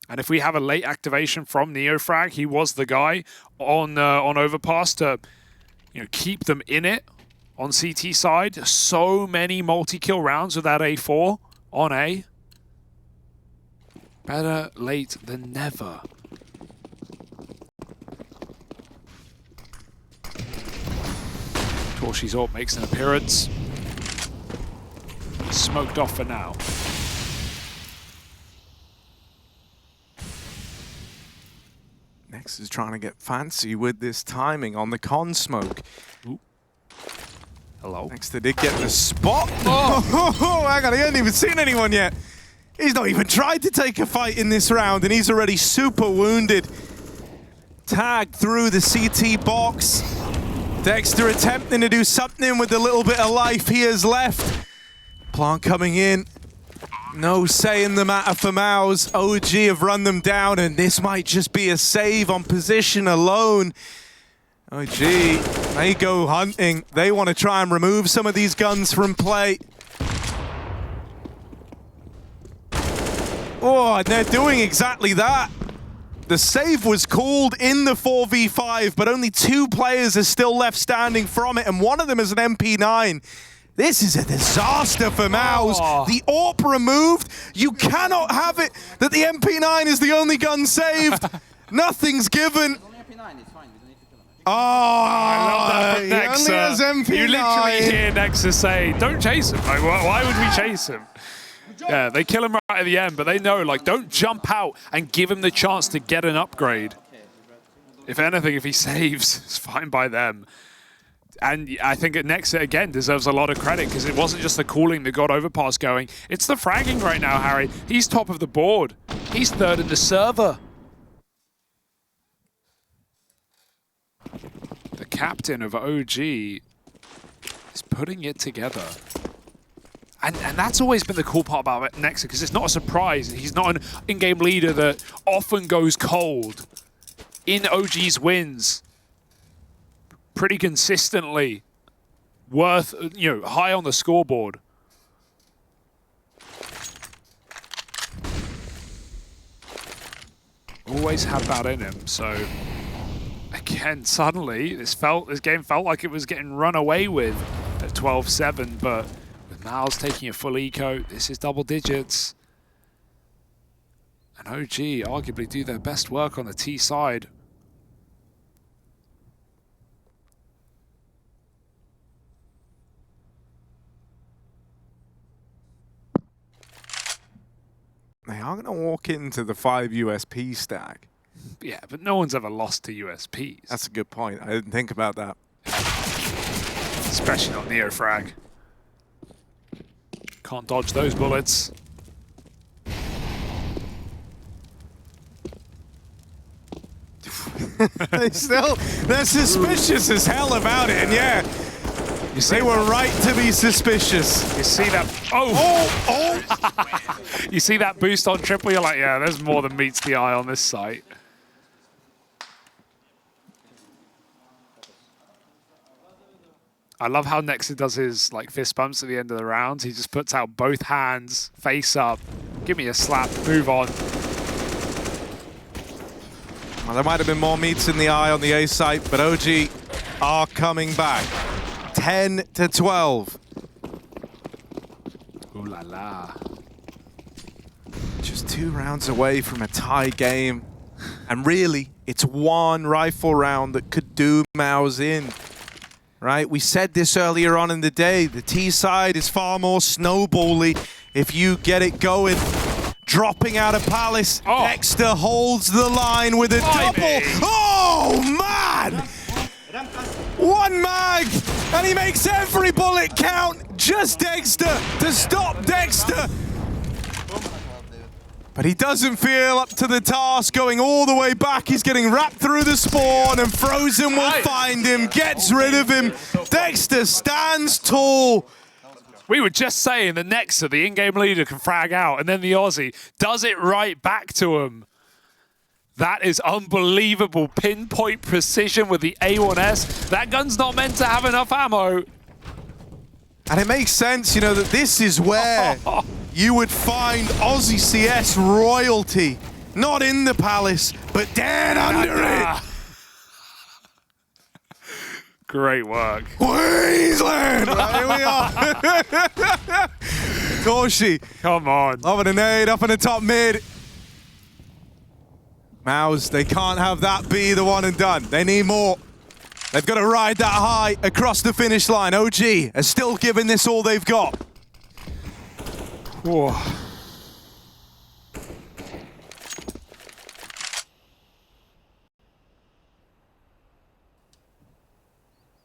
And if we have a late activation from NeoFrag, he was the guy on Overpass to keep them in it on CT side. So many multi-kill rounds with that A4 on A. Better late than never. torzsi's ult makes an appearance. Smoked off for now. Nex is trying to get fancy with this timing on the con smoke. Ooh. Hello. Nexter did get the spot. Oh, hang on, he hasn't even seen anyone yet. He's not even tried to take a fight in this round, and he's already super wounded. Tagged through the CT box. Degster attempting to do something with the little bit of life he has left. Plant coming in. No say in the matter for MOUZ. OG have run them down, and this might just be a save on position alone. OG, they go hunting. They want to try and remove some of these guns from play. Oh, and they're doing exactly that. The save was called in the 4v5, but only 2 players are still left standing from it, and one of them is an MP9. This is a disaster for MOUZ. Oh. The AWP removed. You cannot have it that the MP9 is the only gun saved. Nothing's given. Oh, I love that from he only has Nexa. MP9. You literally hear Nexa say, don't chase him. Like, why would we chase him? Yeah, they kill him right at the end, but they know, like, don't jump out and give him the chance to get an upgrade. If anything, if he saves, it's fine by them. And I think Nexa, again, deserves a lot of credit because it wasn't just the calling that got Overpass going. It's the fragging right now, Harry. He's top of the board. He's 3rd in the server. The captain of OG is putting it together. And that's always been the cool part about Nexa, because it's not a surprise. He's not an in-game leader that often goes cold. In OG's wins, pretty consistently, worth, high on the scoreboard. Always had that in him, so again, suddenly this game felt like it was getting run away with at 12-7, but with MOUZ taking a full eco, this is double digits. And OG arguably do their best work on the T side. They are going to walk into the 5 USP stack. Yeah, but no one's ever lost to USPs. That's a good point. I didn't think about that. Especially not NeoFrag. Can't dodge those bullets. They're suspicious as hell about it, and yeah, they were right to be suspicious. You see that? Oh! You see that boost on triple, you're like, yeah, there's more than meets the eye on this site. I love how Nexa does his fist bumps at the end of the round. He just puts out both hands, face up, give me a slap, move on. Well, there might have been more meats in the eye on the A site, but OG are coming back. 10-12. Ooh la la. Just 2 rounds away from a tie game. And really, it's one rifle round that could do MOUZ in. right? We said this earlier on in the day. The T side is far more snowbally if you get it going. Dropping out of Palace, degster holds the line with a double. Oh, man! One mag, and he makes every bullet count. Just degster to stop degster. But he doesn't feel up to the task, going all the way back. He's getting wrapped through the spawn, and Frozen will find him, gets rid of him. Degster stands tall. We were just saying the nexa, the in-game leader, can frag out, and then the Aussie does it right back to him. That is unbelievable pinpoint precision with the A1S. That gun's not meant to have enough ammo. And it makes sense, you know, that this is where you would find Aussie CS royalty. Not in the Palace, but dead under it. Great work. Queensland! Right, here we are. torzsi. Come on. Loving a nade up in the top mid. MOUZ, they can't have that be the one and done. They need more. They've got to ride that high across the finish line. OG are still giving this all they've got. Whoa.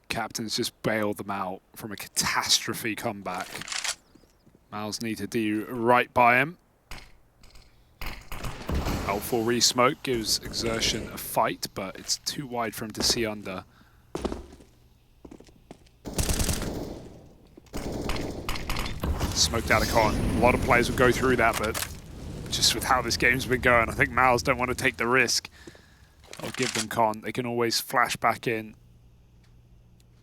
Captain's just bailed them out from a catastrophe comeback. MOUZ need to do right by him. Helpful re-smoke gives xertioN a fight, but it's too wide for him to see under. Smoked out a con. A lot of players would go through that, but just with how this game's been going, I think MOUZ don't want to take the risk. I'll give them con. They can always flash back in.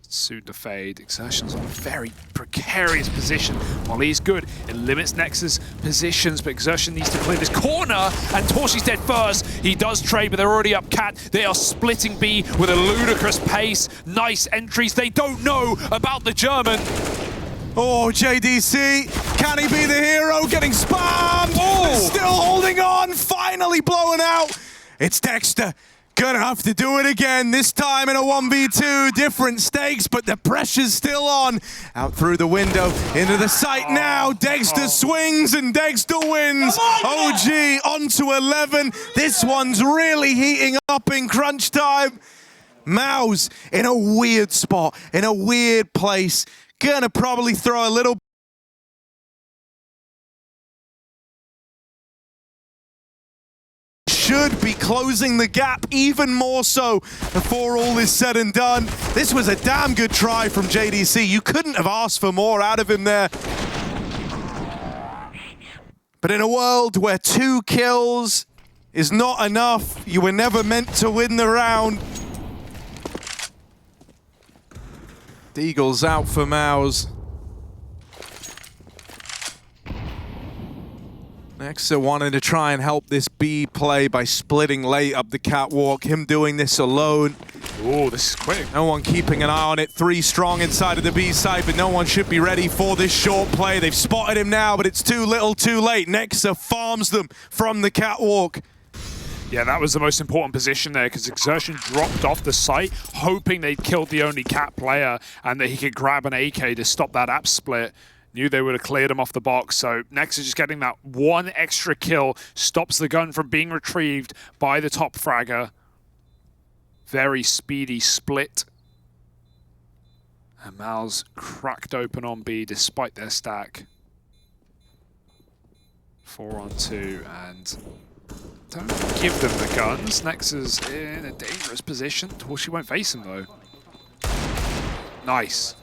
Soon to fade. xertioN's on a very precarious position. While he's good, it limits nexa's positions, but xertioN needs to clear this corner, and torzsi's dead first. He does trade, but they're already up cat. They are splitting B with a ludicrous pace. Nice entries. They don't know about the German. Oh, JDC, can he be the hero? Getting spammed. Oh, still holding on. Finally blowing out. It's degster. Gonna have to do it again, this time in a 1v2. Different stakes, but the pressure's still on. Out through the window, into the site now. degster swings and degster wins. OG onto 11. This one's really heating up in crunch time. MOUZ in a weird spot, in a weird place. Gonna probably throw a little should be closing the gap even more so before all is said and done. This was a damn good try from JDC. You couldn't have asked for more out of him there. But in a world where 2 kills is not enough, you were never meant to win the round. Deagle's out for MOUZ. nexa wanted to try and help this B play by splitting late up the catwalk. Him doing this alone. Oh, this is quick. No one keeping an eye on it. 3 strong inside of the B side, but no one should be ready for this short play. They've spotted him now, but it's too little too late. nexa farms them from the catwalk. Yeah, that was the most important position there because xertioN dropped off the site, hoping they'd killed the only cat player and that he could grab an AK to stop that app split. Knew they would have cleared him off the box, so nexa just getting that 1 extra kill stops the gun from being retrieved by the top fragger. Very speedy split. And MOUZ cracked open on B despite their stack. 4 on 2, and don't give them the guns. nexa's in a dangerous position. torzsi won't face him though. Nice.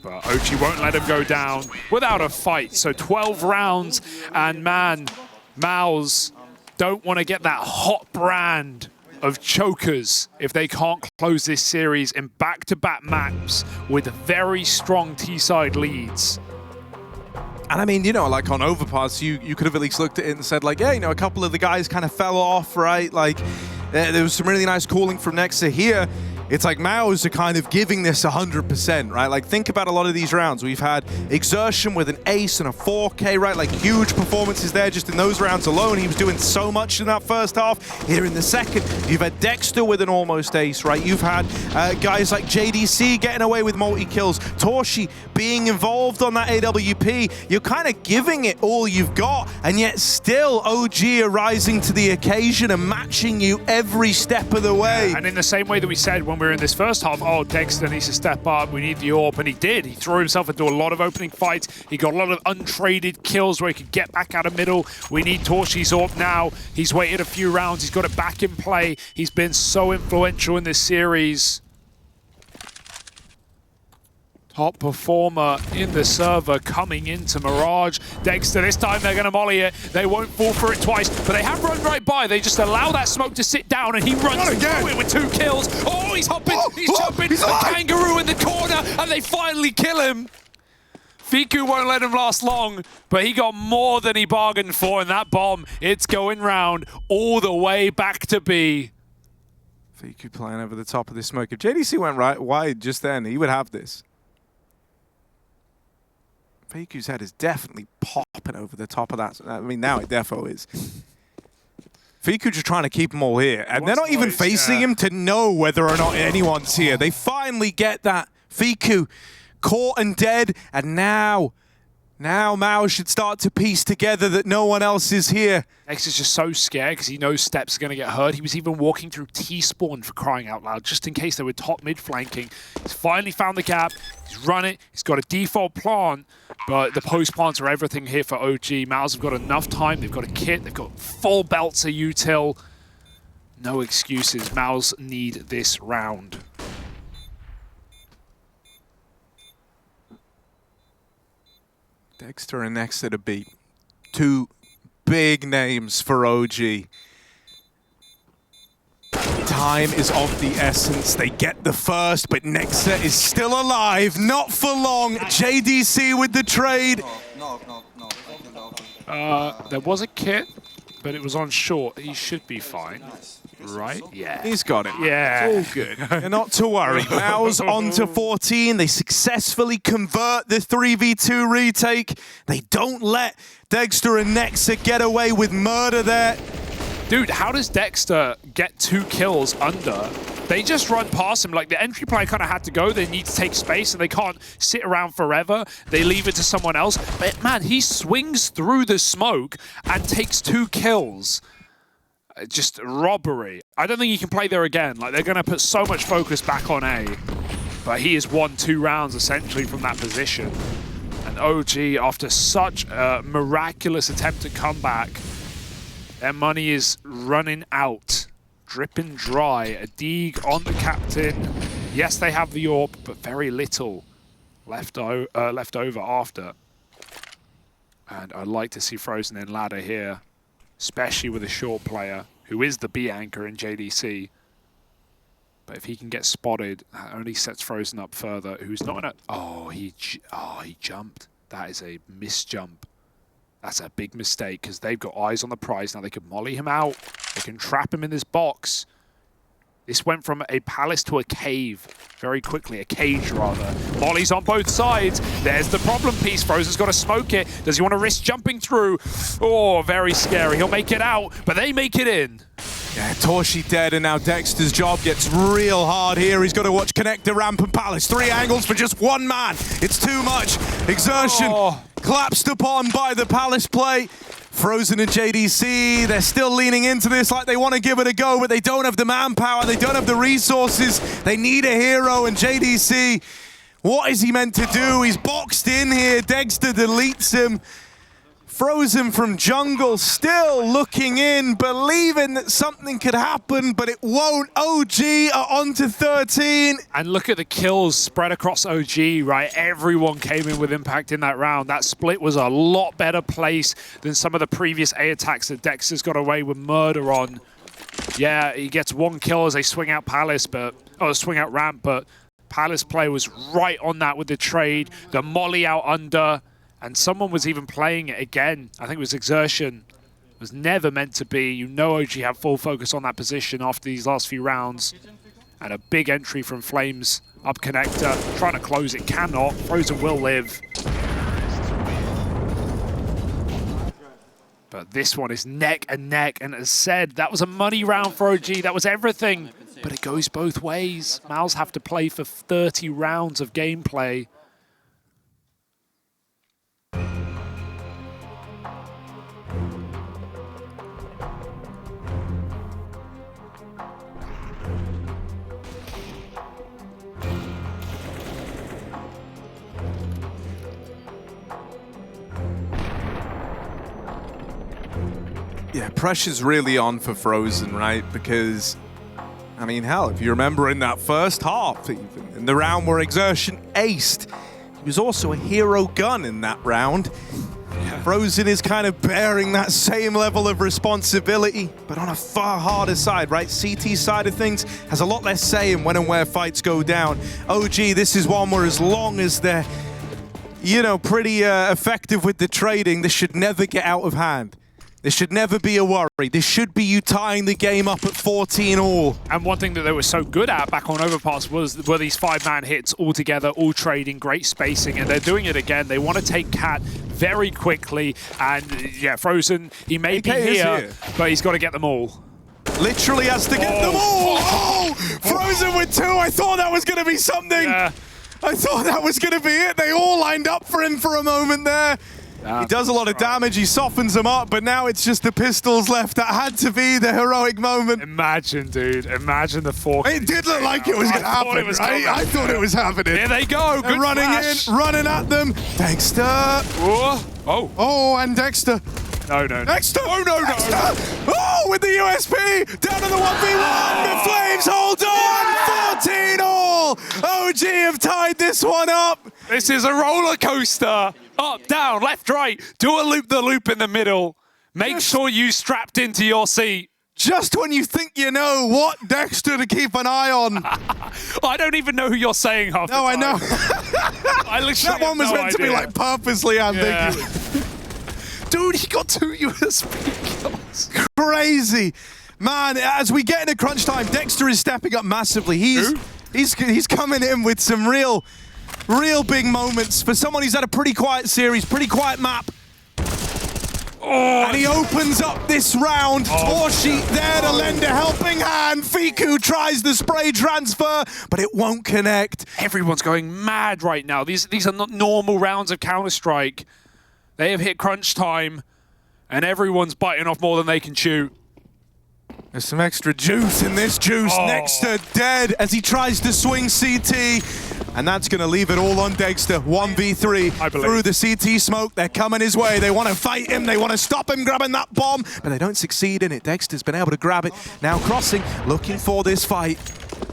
But OG won't let him go down without a fight. So 12 rounds, and man, MOUZ don't want to get that hot brand of chokers if they can't close this series in back-to-back maps with very strong T-side leads. And I mean, you know, like on Overpass, you could have at least looked at it and said, like, yeah, you know, a couple of the guys kind of fell off, right? Like, there was some really nice calling from nexa here. it's like MOUZ are kind of giving this 100%, right? Like, think about a lot of these rounds. We've had xertioN with an ace and a 4K, right? Like, huge performances there just in those rounds alone. He was doing so much in that first half. Here in the second, you've had degster with an almost ace, right? You've had guys like JDC getting away with multi-kills, torzsi being involved on that AWP. You're kind of giving it all you've got, and yet still OG are rising to the occasion and matching you every step of the way. And in the same way that we said when we were in this first half, oh, degster needs to step up, we need the AWP, and he did. He threw himself into a lot of opening fights. He got a lot of untraded kills where he could get back out of middle. We need torzsi's AWP now. He's waited a few rounds. He's got it back in play. He's been so influential in this series. Top performer in the server coming into Mirage. degster, this time they're going to molly it. They won't fall for it twice, but they have run right by. They just allow that smoke to sit down, and he runs through it with 2 kills. Oh, he's hopping, he's jumping, he's a kangaroo in the corner, and they finally kill him. flameZ won't let him last long, but he got more than he bargained for in that bomb. It's going round all the way back to B. flameZ playing over the top of this smoke. If JDC went right wide just then, he would have this. flameZ's head is definitely popping over the top of that. I mean, now it defo is. flameZ just trying to keep them all here. And they're not even facing him to know whether or not anyone's here. They finally get that. flameZ caught and dead. And now MOUZ should start to piece together that no one else is here. Nex is just so scared because he knows Steps are going to get hurt. He was even walking through T-spawn for crying out loud, just in case they were top mid flanking. He's finally found the gap. He's run it. He's got a default plant, but the post plants are everything here for OG. MOUZ have got enough time. They've got a kit. They've got full belts of util. No excuses. MOUZ need this round. degster and nexa to beat. 2 big names for OG. Time is of the essence. They get the first, but nexa is still alive. Not for long. JDC with the trade. There was a kit, but it was on short. He should be fine. Right? Yeah. He's got it. Yeah. It's all good. You're not to worry. MOUZ on to 14. They successfully convert the 3v2 retake. They don't let degster and nexa get away with murder there. Dude, how does degster get 2 kills under? They just run past him. Like, the entry player kind of had to go. They need to take space, and they can't sit around forever. They leave it to someone else. But, man, he swings through the smoke and takes 2 kills. Just robbery. I don't think he can play there again. Like, they're going to put so much focus back on A. But he has won 2 rounds, essentially, from that position. And OG, after such a miraculous attempt at comeback, their money is running out. Dripping dry. A Deeg on the captain. Yes, they have the AWP, but very little left over after. And I'd like to see frozen in ladder here, especially with a short player who is the B anchor in JDC. But if he can get spotted, that only sets frozen up further. Who's not in a... Oh, he jumped. That is a misjump. That's a big mistake because they've got eyes on the prize. Now they can molly him out. They can trap him in this box. This went from a palace to a cave very quickly. A cage, rather. Molly's on both sides. There's the problem piece. Frozen's got to smoke it. Does he want to risk jumping through? Oh, very scary. He'll make it out, but they make it in. Yeah, torzsi dead, and now degster's job gets real hard here. He's got to watch connector, ramp, and palace. 3 angles for just 1 man. It's too much. xertioN collapsed upon by the palace play. Frozen and JDC, they're still leaning into this like they want to give it a go, but they don't have the manpower, they don't have the resources. They need a hero, and JDC, what is he meant to do? He's boxed in here. degster deletes him. Frozen from jungle, still looking in, believing that something could happen, but it won't. OG are on to 13. And look at the kills spread across OG, right? Everyone came in with impact in that round. That split was a lot better place than some of the previous A attacks that degster's got away with murder on. Yeah, he gets 1 kill as they swing out Palace, swing out ramp, but Palace play was right on that with the trade. The molly out under. And someone was even playing it again. I think it was xertioN. It was never meant to be. You know OG have full focus on that position after these last few rounds. And a big entry from flameZ up connector. Trying to close it, cannot. frozen will live. But this one is neck and neck. And as said, that was a money round for OG. That was everything. But it goes both ways. MOUZ have to play for 30 rounds of gameplay. Yeah, pressure's really on for frozen, right? Because, I mean, hell, if you remember in that first half, even in the round where xertioN aced, he was also a hero gun in that round. Yeah. frozen is kind of bearing that same level of responsibility, but on a far harder side, right? CT side of things has a lot less say in when and where fights go down. OG, this is one where as long as they're, you know, pretty effective with the trading, this should never get out of hand. This should never be a worry. This should be you tying the game up at 14 all. And one thing that they were so good at back on Overpass were these 5-man hits all together, all trading, great spacing, and they're doing it again. They want to take Cat very quickly, and yeah, frozen, he may be here, but he's got to get them all. Literally has to get them all! Oh! frozen with 2, I thought that was going to be something! Yeah. I thought that was going to be it. They all lined up for him for a moment there. He does a lot of damage, he softens them up, but now it's just the pistols left. That had to be the heroic moment. Imagine, dude. Imagine the 4. It did look like it was going to happen, right? I thought it was happening. Here they go. Good running flash. in, running at them. Degster. Oh. Oh, and Degster. No. Degster. Oh, no, Degster. Oh, with the USP. Down to the 1v1. The flameZ hold on. 14 all. OG have tied this one up. This is a roller coaster. Up, down, left, right. Do a loop-the-loop in the middle. Make sure you strapped into your seat. Just when you think you know what Degster to keep an eye on. I don't even know who you're saying half the time. No, I know. That one was meant to be like purposely ambiguous. Yeah. Dude, he got 2 USB kills. Crazy. Man, as we get into crunch time, Degster is stepping up massively. He's coming in with some real big moments for someone who's had a pretty quiet series, pretty quiet map. And he opens up this round. torzsi there to lend a helping hand. Fiku tries the spray transfer, but it won't connect. Everyone's going mad right now. These are not normal rounds of Counter-Strike. They have hit crunch time, and everyone's biting off more than they can chew. There's some extra juice in this juice. Nexa dead as he tries to swing CT. And that's going to leave it all on Degster. 1v3 through the CT smoke. They're coming his way. They want to fight him. They want to stop him grabbing that bomb. But they don't succeed in it. Dexter's been able to grab it. Now crossing, looking for this fight.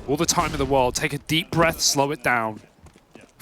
All the time in the world. Take a deep breath, slow it down.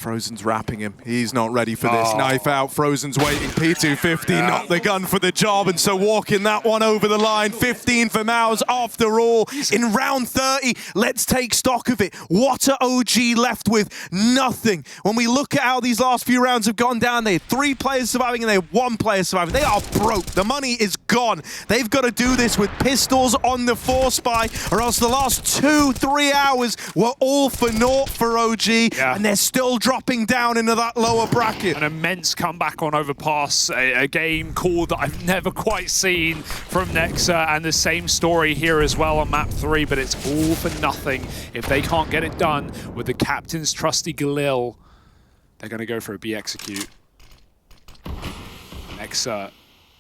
frozen's wrapping him. He's not ready for this. Knife out. frozen's waiting. P250, not the gun for the job, and so walking that one over the line. 15 for MOUZ after all. In round 30, let's take stock of it. What are OG left with? Nothing. When we look at how these last few rounds have gone down, they had 3 players surviving and they had 1 player surviving. They are broke. The money is gone. They've got to do this with pistols on the 4-spy, or else the last 2-3 hours were all for naught for OG, and they're still dropping down into that lower bracket. An immense comeback on Overpass, a game call that I've never quite seen from Nexa, and the same story here as well on map 3, but it's all for nothing. If they can't get it done with the captain's trusty Galil, they're going to go for a B execute. Nexa,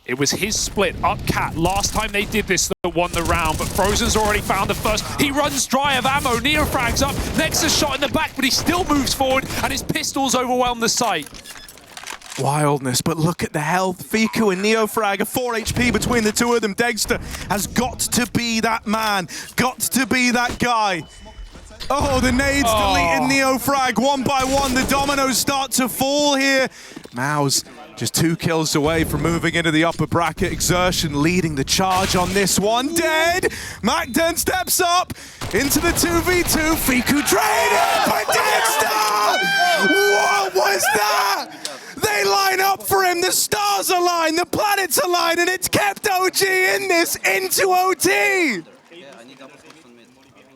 it was his split up cat last time they did this that won the round, but frozen's already found the first. He runs dry of ammo, neofrags up, Nexa's shot in the back, but he still moves forward and his pistols overwhelm the site. Wildness, but look at the health. Fiku and neofrag, a 4 HP between the two of them. Degster has got to be that man, got to be that guy. Oh, the nades deleting neofrag. 1 by 1, the dominoes start to fall here. MOUZ just 2 kills away from moving into the upper bracket. xertioN leading the charge on this one. Dead! MacDen steps up into the 2v2. Fiku traded for Degster! What was that? They line up for him. The stars align, the planets align, and it's kept OG in this into OT.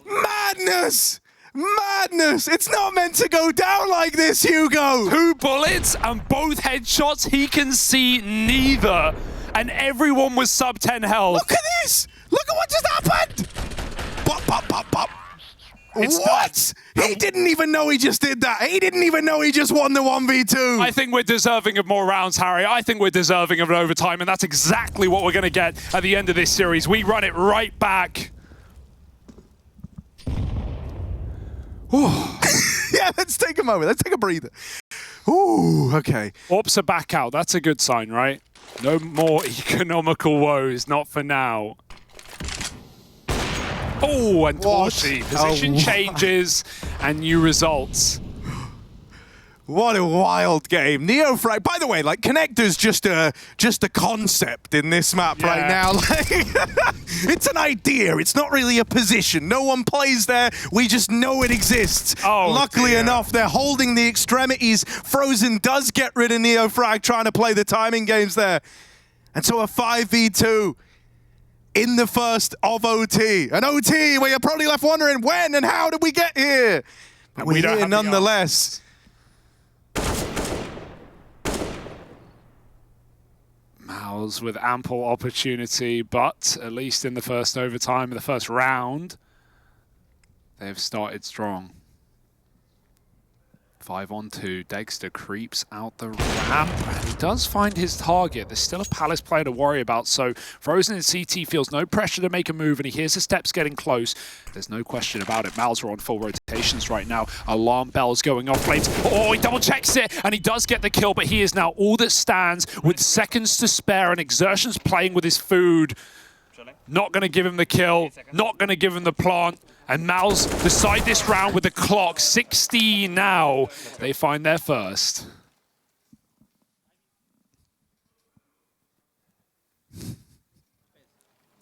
Madness! Madness! It's not meant to go down like this, Hugo! 2 bullets and both headshots, he can see neither. And everyone was sub 10 health. Look at this! Look at what just happened! Pop, pop, pop, pop. It's what? He didn't even know he just did that. He didn't even know he just won the 1v2. I think we're deserving of more rounds, Harry. I think we're deserving of an overtime, and that's exactly what we're going to get at the end of this series. We run it right back. Yeah, let's take a moment. Let's take a breather. Ooh, okay. Ops are back out. That's a good sign, right? No more economical woes, not for now. Oh, and torzsi. Position changes and new results. What a wild game. Neofrag, by the way, like, Connector's just a concept in this map right now. Like, it's an idea. It's not really a position. No one plays there. We just know it exists. Oh, luckily dear. enough, they're holding the extremities. Frozen does get rid of Neofrag, trying to play the timing games there. And so a 5v2 in the first of OT. An OT where you're probably left wondering when and how did we get here? But we're here nonetheless. MOUZ with ample opportunity, but at least in the first overtime, in the first round, they've started strong. 5-on-2, degster creeps out the ramp, and he does find his target. There's still a Palace player to worry about, so Frozen in CT feels no pressure to make a move, and he hears the steps getting close. There's no question about it. MOUZ are on full rotations right now. Alarm bells going off lanes. Oh, he double checks it, and he does get the kill, but he is now all that stands with seconds to spare, and xertioN's playing with his food. Not going to give him the kill, not going to give him the plant. And MOUZ decide this round with the clock. 16 now. They find their first.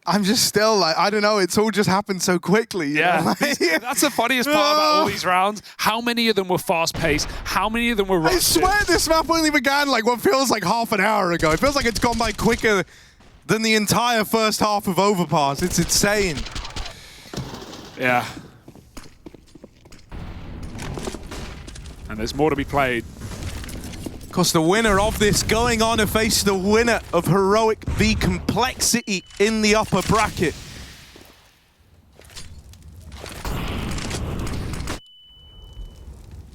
I'm just still like, I don't know, it's all just happened so quickly. You know? That's the funniest part about all these rounds. How many of them were fast-paced? How many of them were rushed? I swear this map only began like what feels like half an hour ago. It feels like it's gone by quicker than the entire first half of Overpass. It's insane. Yeah. And there's more to be played. Of course, the winner of this going on to face the winner of Heroic v Complexity in the upper bracket.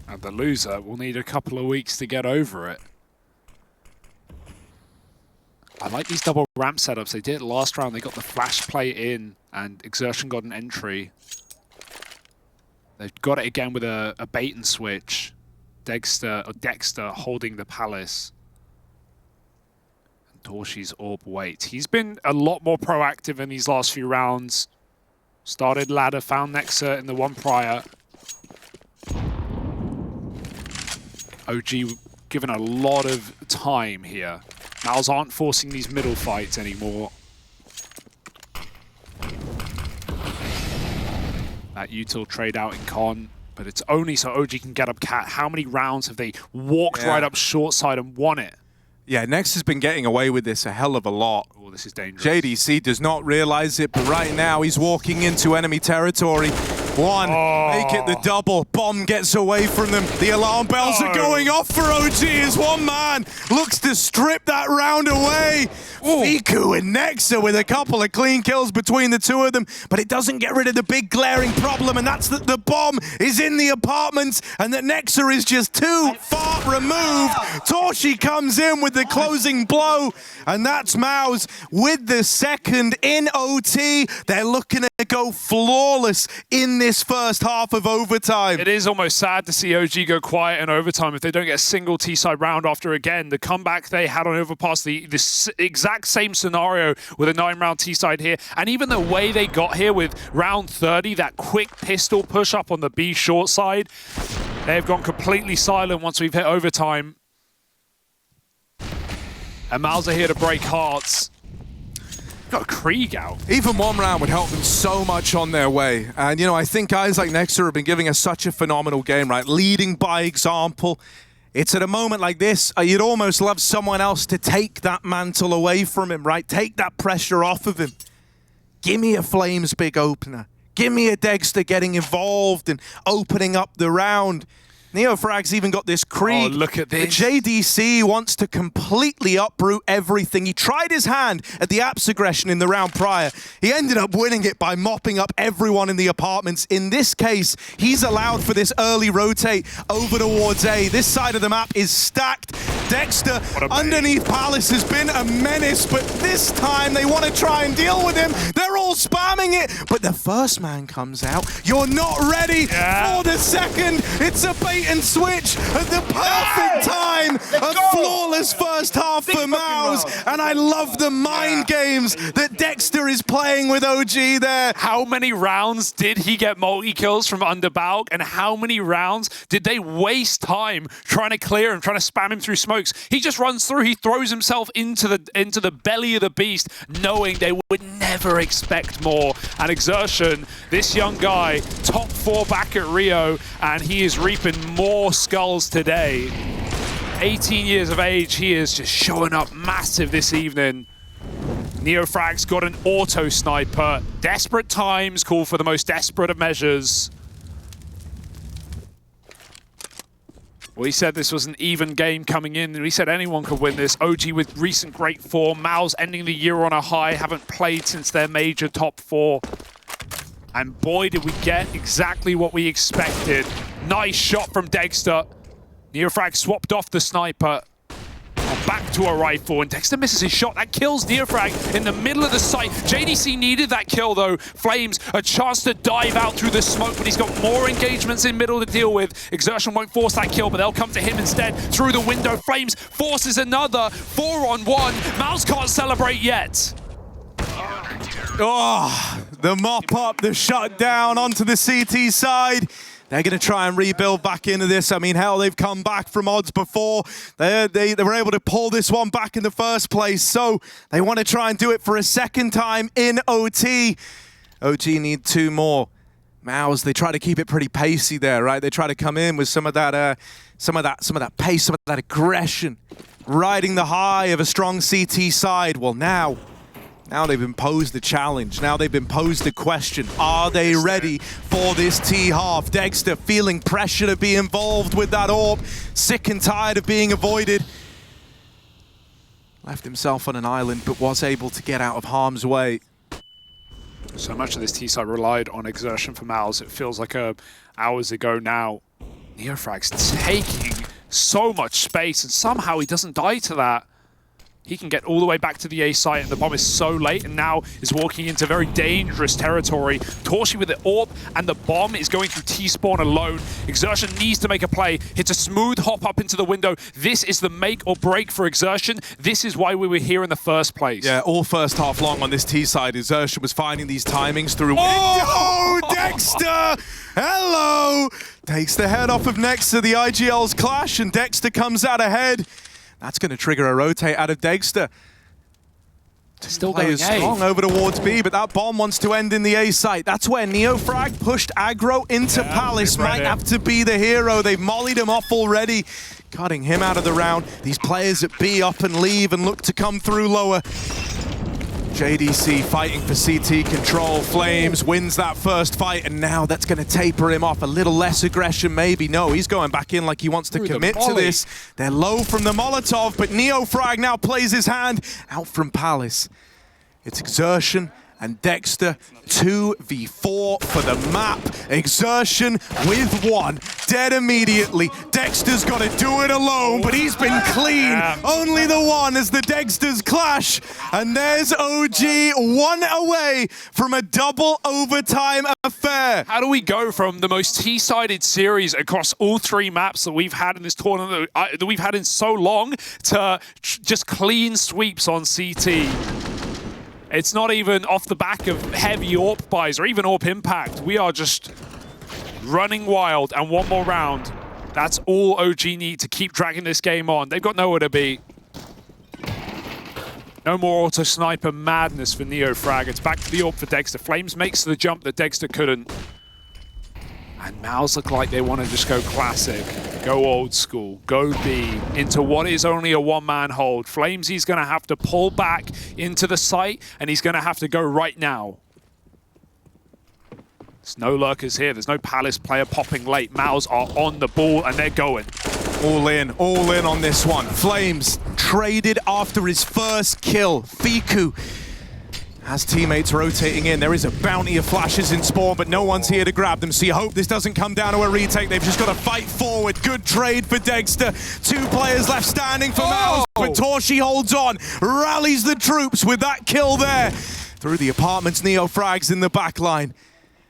And the loser will need a couple of weeks to get over it. I like these double ramp setups. They did it last round. They got the flash play in, and xertioN got an entry. They've got it again with a bait and switch. Degster holding the Palace. And torzsi's orb waits. He's been a lot more proactive in these last few rounds. Started ladder, found nexa in the one prior. OG given a lot of time here. MOUZ aren't forcing these middle fights anymore. That util trade out in con, but it's only so OG can get up cat. How many rounds have they walked right up short side and won it? Yeah, Nex has been getting away with this a hell of a lot. Oh, this is dangerous. JDC does not realize it, but right now he's walking into enemy territory. One, make it the double. Bomb gets away from them. The alarm bells are going off for OG as one man looks to strip that round away. Fiku and Nexa with a couple of clean kills between the two of them, but it doesn't get rid of the big glaring problem, and that's that the bomb is in the apartments and that Nexa is just too far removed. torzsi comes in with the closing blow, and that's MOUZ with the second in OT. They're looking to go flawless in this first half of overtime. It is almost sad to see OG go quiet in overtime if they don't get a single T-side round after, again, the comeback they had on Overpass, the exact same scenario with a 9-round T-side here. And even the way they got here with round 30, that quick pistol push up on the B short side, they've gone completely silent once we've hit overtime. And MOUZ are here to break hearts. Got a Krieg out. Even one round would help them so much on their way. And, you know, I think guys like Nexa have been giving us such a phenomenal game, right? Leading by example. It's at a moment like this, you'd almost love someone else to take that mantle away from him, right? Take that pressure off of him. Give me a flameZ big opener. Give me a degster getting involved and opening up the round. NeoFrag's even got this Krieg. Oh, look at this. JDC wants to completely uproot everything. He tried his hand at the Apps aggression in the round prior. He ended up winning it by mopping up everyone in the apartments. In this case, he's allowed for this early rotate over towards A. This side of the map is stacked. degster underneath Palace has been a menace, but this time they want to try and deal with him. They're all spamming it, but the first man comes out. You're not ready for the second. It's a bait and switch at the perfect time. A flawless first half for MOUZ, and I love the mind games that degster is playing with OG there. How many rounds did he get multi-kills from under Balk, and how many rounds did they waste time trying to clear him, trying to spam him through smokes? He just runs through, he throws himself into the belly of the beast, knowing they would never expect more. And xertioN, this young guy, top 4 back at Rio, and he is reaping more skulls today. 18 years of age, he is just showing up massive this evening. NeoFrag's got an auto sniper. Desperate times call for the most desperate of measures. We said this was an even game coming in, and we said anyone could win this. OG with recent great form. MOUZ ending the year on a high, haven't played since their major top 4. And boy, did we get exactly what we expected. Nice shot from degster. NeoFrag swapped off the sniper. Back to a rifle, and degster misses his shot. That kills NeoFrag in the middle of the site. JDC needed that kill though. flameZ, a chance to dive out through the smoke, but he's got more engagements in middle to deal with. xertioN won't force that kill, but they'll come to him instead through the window. flameZ forces another 4-on-1. MOUZ can't celebrate yet. Oh, the mop up, the shutdown onto the CT side. They're going to try and rebuild back into this. I mean, hell, they've come back from odds before. They were able to pull this one back in the first place, so they want to try and do it for a second time in OT. OG need 2 more. MOUZ, they try to keep it pretty pacey there, right? They try to come in with some of that pace, some of that aggression, riding the high of a strong CT side. Well, now they've been posed the challenge. Now they've been posed the question. Are they ready for this T-half? degster feeling pressure to be involved with that AWP. Sick and tired of being avoided. Left himself on an island, but was able to get out of harm's way. So much of this T-side relied on xertioN for MOUZ. It feels like hours ago now. NeoFrag's taking so much space, and somehow he doesn't die to that. He can get all the way back to the A site, and the bomb is so late, and now is walking into very dangerous territory. torzsi with the AWP, and the bomb is going through T-spawn alone. xertioN needs to make a play. Hits a smooth hop up into the window. This is the make or break for xertioN. This is why we were here in the first place. Yeah, all first half long on this T side, xertioN was finding these timings through. Oh, degster! Hello! Takes the head off of nexa. The IGLs clash, and degster comes out ahead. That's going to trigger a rotate out of degster. Still Play going is strong over towards B, but that bomb wants to end in the A site. That's where NeoFrag pushed aggro into Palace. Might have to be the hero. They've mollied him off already, cutting him out of the round. These players at B up and leave and look to come through lower. JDC fighting for CT control. flameZ wins that first fight, and now that's going to taper him off. A little less aggression, maybe. No, he's going back in like he wants to commit to this. They're low from the Molotov, but NeoFrag now plays his hand out from Palace. It's xertioN and degster 2v4 for the map. xertioN with 1, dead immediately. degster's got to do it alone, but he's been clean. Only the 1 as the degsters clash. And there's OG 1 away from a double overtime affair. How do we go from the most T-sided series across all 3 maps that we've had in this tournament, that we've had in so long, to just clean sweeps on CT? It's not even off the back of heavy AWP buys or even AWP impact. We are just running wild, and 1 more round. That's all OG need to keep dragging this game on. They've got nowhere to be. No more auto sniper madness for NeoFrag. It's back to the AWP for degster. flameZ makes the jump that degster couldn't. And MOUZ look like they want to just go classic, go old school, go B, into what is only a 1-man hold. flameZ, he's going to have to pull back into the site, and he's going to have to go right now. There's no lurkers here. There's no Palace player popping late. MOUZ are on the ball and they're going. All in on this one. flameZ traded after his first kill. Fiku has teammates rotating in. There is a bounty of flashes in spawn, but no one's here to grab them. So you hope this doesn't come down to a retake. They've just got to fight forward. Good trade for degster. 2 players left standing for MOUZ, but torzsi holds on, rallies the troops with that kill there. Through the apartments, neofrags in the back line.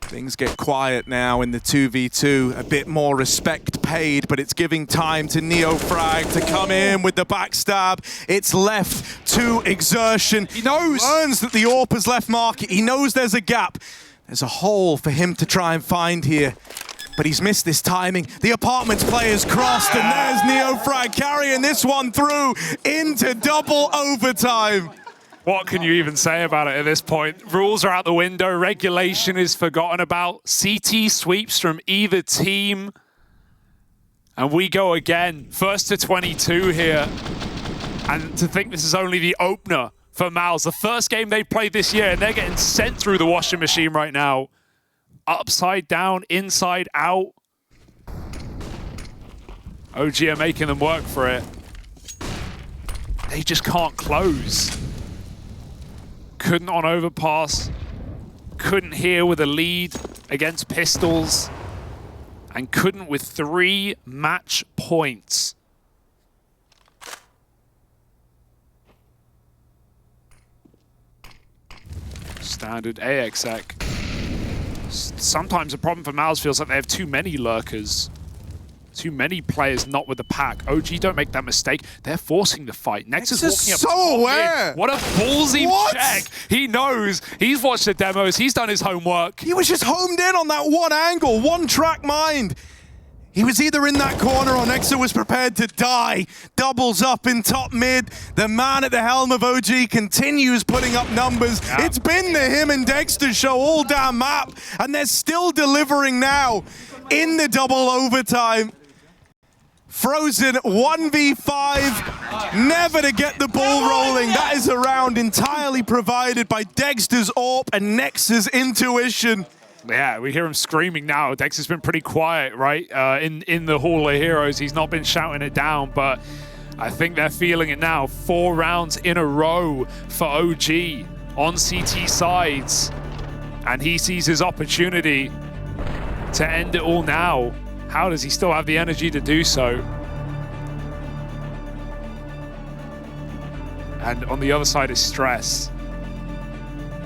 Things get quiet now in the 2v2. A bit more respect paid, but it's giving time to neofrag to come in with the backstab. It's left to xertioN. He knows. Learns that the AWP has left market. He knows there's a gap. There's a hole for him to try and find here. But he's missed this timing. The apartments players crossed, and there's neofrag carrying this one through into double overtime. What can you even say about it at this point? Rules are out the window. Regulation is forgotten about. CT sweeps from either team. And we go again. First to 22 here. And to think this is only the opener for MOUZ. The first game they played this year, and they're getting sent through the washing machine right now. Upside down, inside out. OG are making them work for it. They just can't close. Couldn't on overpass, couldn't here with a lead against pistols, and couldn't with 3 match points. Standard AXEC. Sometimes a problem for MOUZ feels like they have too many lurkers. Too many players not with the pack. OG don't make that mistake. They're forcing the fight. Nexa's walking up. So aware. What a ballsy check. He knows. He's watched the demos. He's done his homework. He was just homed in on that one angle, one track mind. He was either in that corner or nexa was prepared to die. Doubles up in top mid. The man at the helm of OG continues putting up numbers. Yeah. It's been the him and degster show all damn map, and they're still delivering now in the double overtime. frozen 1v5, never to get the ball rolling. That is a round entirely provided by degster's AWP and nexa's intuition. Yeah, we hear him screaming now. Degster's been pretty quiet, right? In the Hall of Heroes, he's not been shouting it down, but I think they're feeling it now. 4 rounds in a row for OG on CT sides, and he sees his opportunity to end it all now. How does he still have the energy to do so? And on the other side is stress.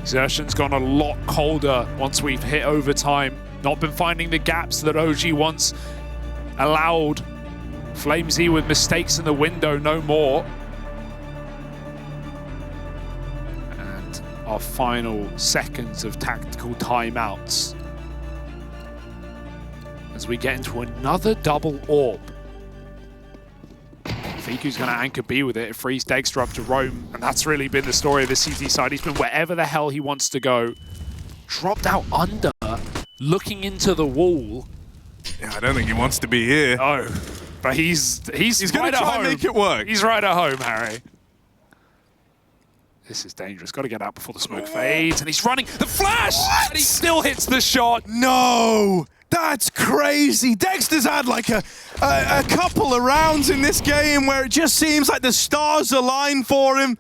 xertioN's gone a lot colder once we've hit overtime. Not been finding the gaps that OG once allowed. flameZ with mistakes in the window, no more. And our final seconds of tactical timeouts as we get into another double AWP. Fiku's going to anchor B with it. It frees degster up to roam, and that's really been the story of the CT side. He's been wherever the hell he wants to go. Dropped out under, looking into the wall. Yeah, I don't think he wants to be here. No, but he's going to try and make it work. He's right at home, Harry. This is dangerous. Got to get out before the smoke fades, and he's running. The flash! What? And he still hits the shot. No! That's crazy. Dexter's had like a couple of rounds in this game where it just seems like the stars align for him.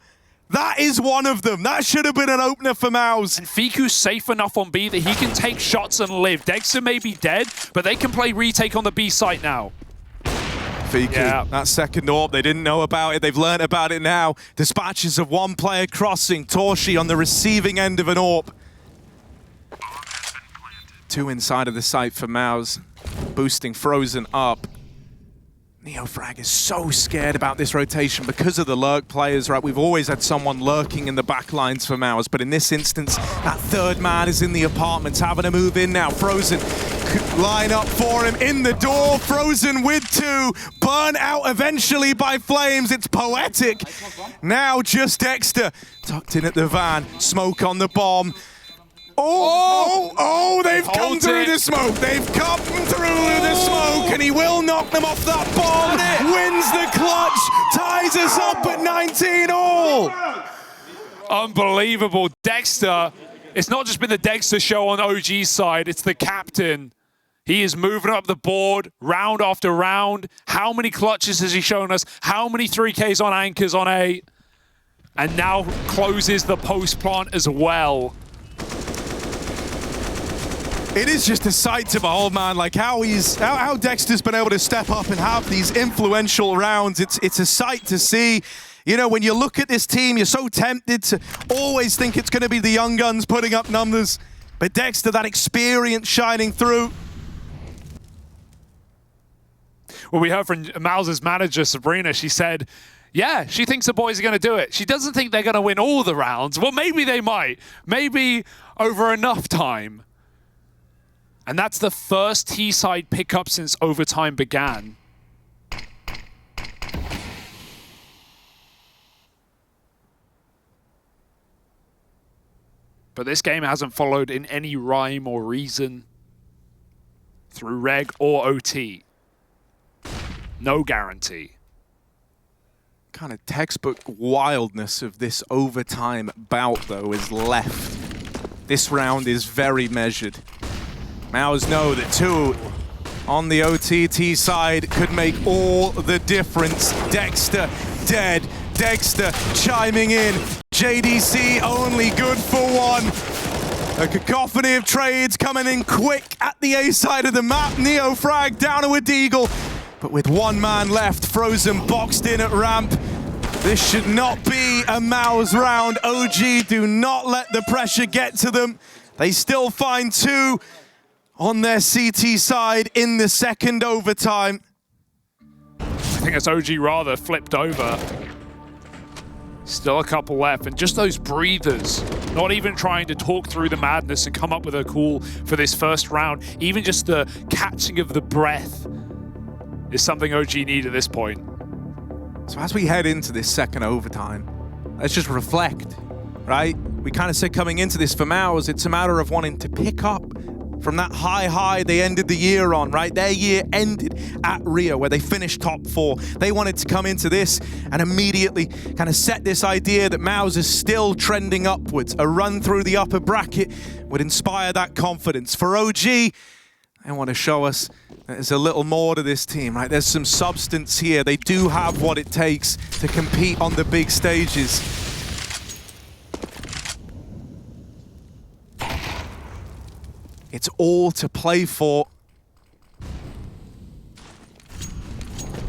That is one of them. That should have been an opener for MOUZ. And Fiku's safe enough on B that he can take shots and live. Degster may be dead, but they can play retake on the B site now. Fiku, yeah. That second AWP, they didn't know about it. They've learned about it now. Dispatches of one player crossing. torzsi on the receiving end of an AWP. 2 inside of the site for MOUZ, boosting frozen up. neofrag is so scared about this rotation because of the lurk players, right? We've always had someone lurking in the back lines for MOUZ, but in this instance, that third man is in the apartments, having to move in now. frozen could line up for him in the door. frozen with 2, burn out eventually by flames. It's poetic. Now just degster tucked in at the van, smoke on the bomb. They've come through the smoke. They've come through the smoke, and he will knock them off that bomb. Wins the clutch, ties us up at 19 all. Unbelievable. Degster It's not just been the degster show on OG's side, it's the captain. He is moving up the board, round after round. How many clutches has he shown us? How many 3Ks on anchors on A? And now closes the post plant as well. It is just a sight to behold, man, like how Dexter's been able to step up and have these influential rounds. It's a sight to see. You know, when you look at this team, you're so tempted to always think it's going to be the young guns putting up numbers. But Degster, that experience shining through. Well, we heard from MOUZ's manager, Sabrina. She said, yeah, she thinks the boys are going to do it. She doesn't think they're going to win all the rounds. Well, maybe they might. Maybe over enough time. And that's the first T-side pickup since overtime began. But this game hasn't followed in any rhyme or reason through reg or OT. No guarantee. Kind of textbook wildness of this overtime bout, though, is left. This round is very measured. MOUZ know that 2 on the OTT side could make all the difference. Degster dead. Degster chiming in. JDC only good for 1. A cacophony of trades coming in quick at the A side of the map. Neo frag down to a deagle. But with 1 man left, Frozen boxed in at ramp. This should not be a MOUZ round. OG do not let the pressure get to them. They still find 2 on their CT side in the second overtime. I think it's OG rather flipped over. Still a couple left, and just those breathers, not even trying to talk through the madness and come up with a call for this first round. Even just the catching of the breath is something OG need at this point. So as we head into this second overtime, let's just reflect, right? We kind of said coming into this for MOUZ, it's a matter of wanting to pick up from that high they ended the year on, right? Their year ended at Rio, where they finished top 4. They wanted to come into this and immediately kind of set this idea that MOUZ is still trending upwards. A run through the upper bracket would inspire that confidence. For OG, they want to show us that there's a little more to this team, right? There's some substance here. They do have what it takes to compete on the big stages. It's all to play for.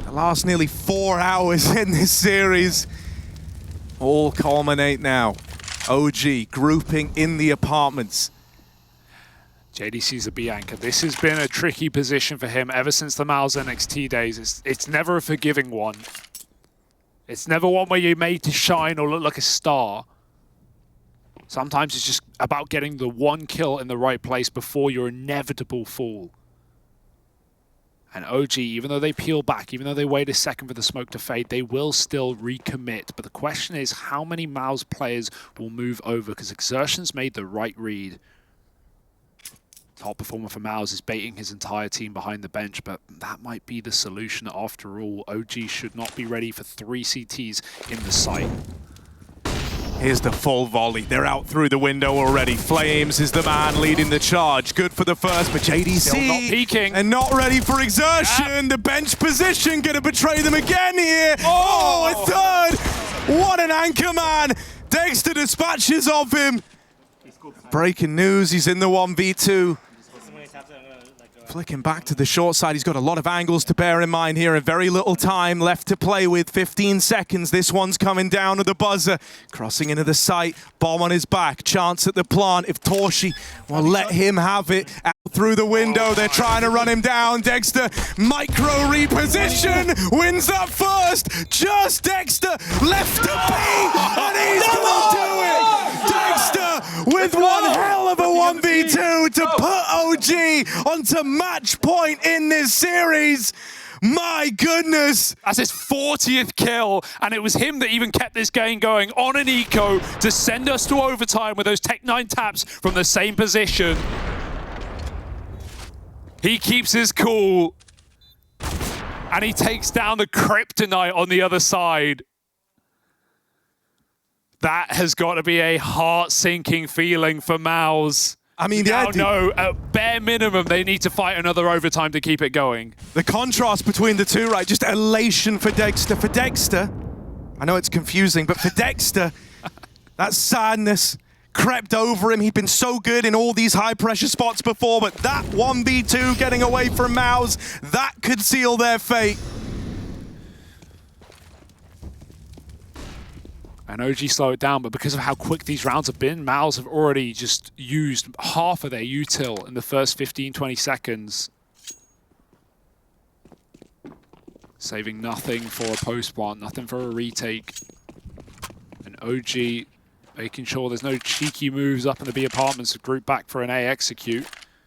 The last nearly 4 hours in this series all culminate now. OG grouping in the apartments. JDC's a B anchor. This has been a tricky position for him ever since the MOUZ NXT days. It's never a forgiving one. It's never one where you're made to shine or look like a star. Sometimes it's just about getting the 1 kill in the right place before your inevitable fall. And OG, even though they peel back, even though they wait a second for the smoke to fade, they will still recommit. But the question is, how many MOUZ players will move over? Because xertioN's made the right read. Top performer for MOUZ is baiting his entire team behind the bench, but that might be the solution after all. OG should not be ready for 3 CTs in the site. Here's the full volley. They're out through the window already. flameZ is the man leading the charge. Good for the first, but JDC still not peeking and not ready for xertioN. Yep. The bench position gonna betray them again here. Oh, a third. What an anchor man. Degster dispatches of him. Breaking news, he's in the 1v2. Flicking back to the short side. He's got a lot of angles to bear in mind here and very little time left to play with. 15 seconds. This one's coming down to the buzzer. Crossing into the site. Bomb on his back. Chance at the plant. If torzsi will let him have it. Out through the window. They're trying to run him down. Degster, micro reposition. Wins that first. Just Degster left to be. And he's going to do it. Degster with one hell of a 1v2 to put OG onto match point in this series. My goodness. That's his 40th kill, and it was him that even kept this game going on an eco to send us to overtime with those Tech 9 taps from the same position. He keeps his cool, and he takes down the kryptonite on the other side. That has got to be a heart-sinking feeling for MOUZ. I mean, Now yeah, know at bare minimum they need to fight another overtime to keep it going. the contrast between the two, right? Just elation for degster. For degster, I know it's confusing, but for degster, that sadness crept over him. He'd been so good in all these high-pressure spots before, but that 1v2 getting away from MOUZ, that could seal their fate. And OG slow it down, but because of how quick these rounds have been, MOUZ have already just used half of their util in the first 15-20 seconds. Saving nothing for a post-plant, nothing for a retake. And OG making sure there's no cheeky moves up in the B apartments to group back for an A execute.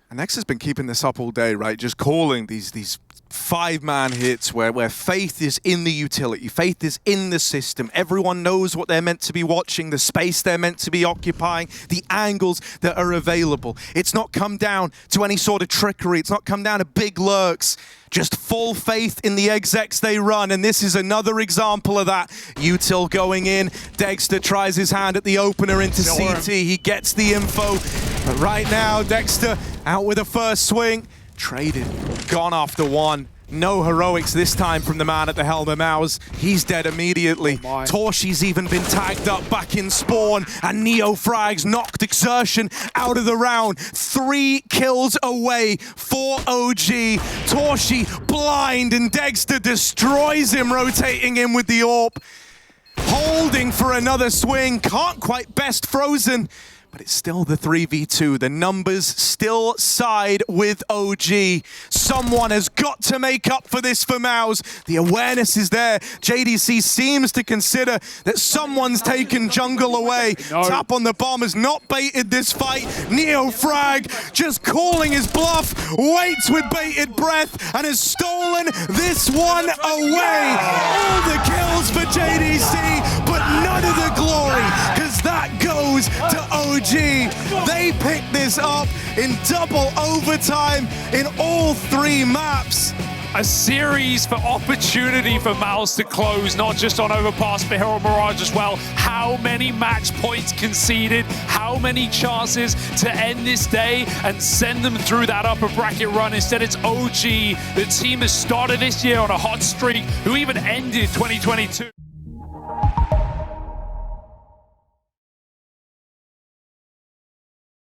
And Nexa's been keeping this up all day, right? Just calling these five-man hits where faith is in the utility, faith is in the system. Everyone knows what they're meant to be watching, the space they're meant to be occupying, the angles that are available. It's not come down to any sort of trickery. It's not come down to big lurks. Just full faith in the execs they run, and this is another example of that. Util going in, degster tries his hand at the opener into CT. He gets the info, but right now, degster out with a first swing. Traded, gone after one. No heroics this time from the man at the helm of MOUZ. He's dead immediately. Oh torzsi's even been tagged up back in spawn, and neofrags knocked xertioN out of the round. 3 kills away for OG. torzsi blind, and degster destroys him, rotating in with the AWP. Holding for another swing, can't quite best frozen. But it's still the 3v2. The numbers still side with OG. Someone has got to make up for this for MOUZ. The awareness is there. JDC seems to consider that someone's taken jungle away. No. Tap on the bomb has not baited this fight. neofrag just calling his bluff, waits with bated breath, and has stolen this one away. All the kills for JDC, but none of the glory, because that goes to OG. They picked this up in double overtime in all 3 maps. A series for opportunity for MOUZ to close, not just on Overpass, but here on Mirage as well. How many match points conceded? How many chances to end this day and send them through that upper bracket run? Instead, it's OG, the team that started this year on a hot streak, who even ended 2022.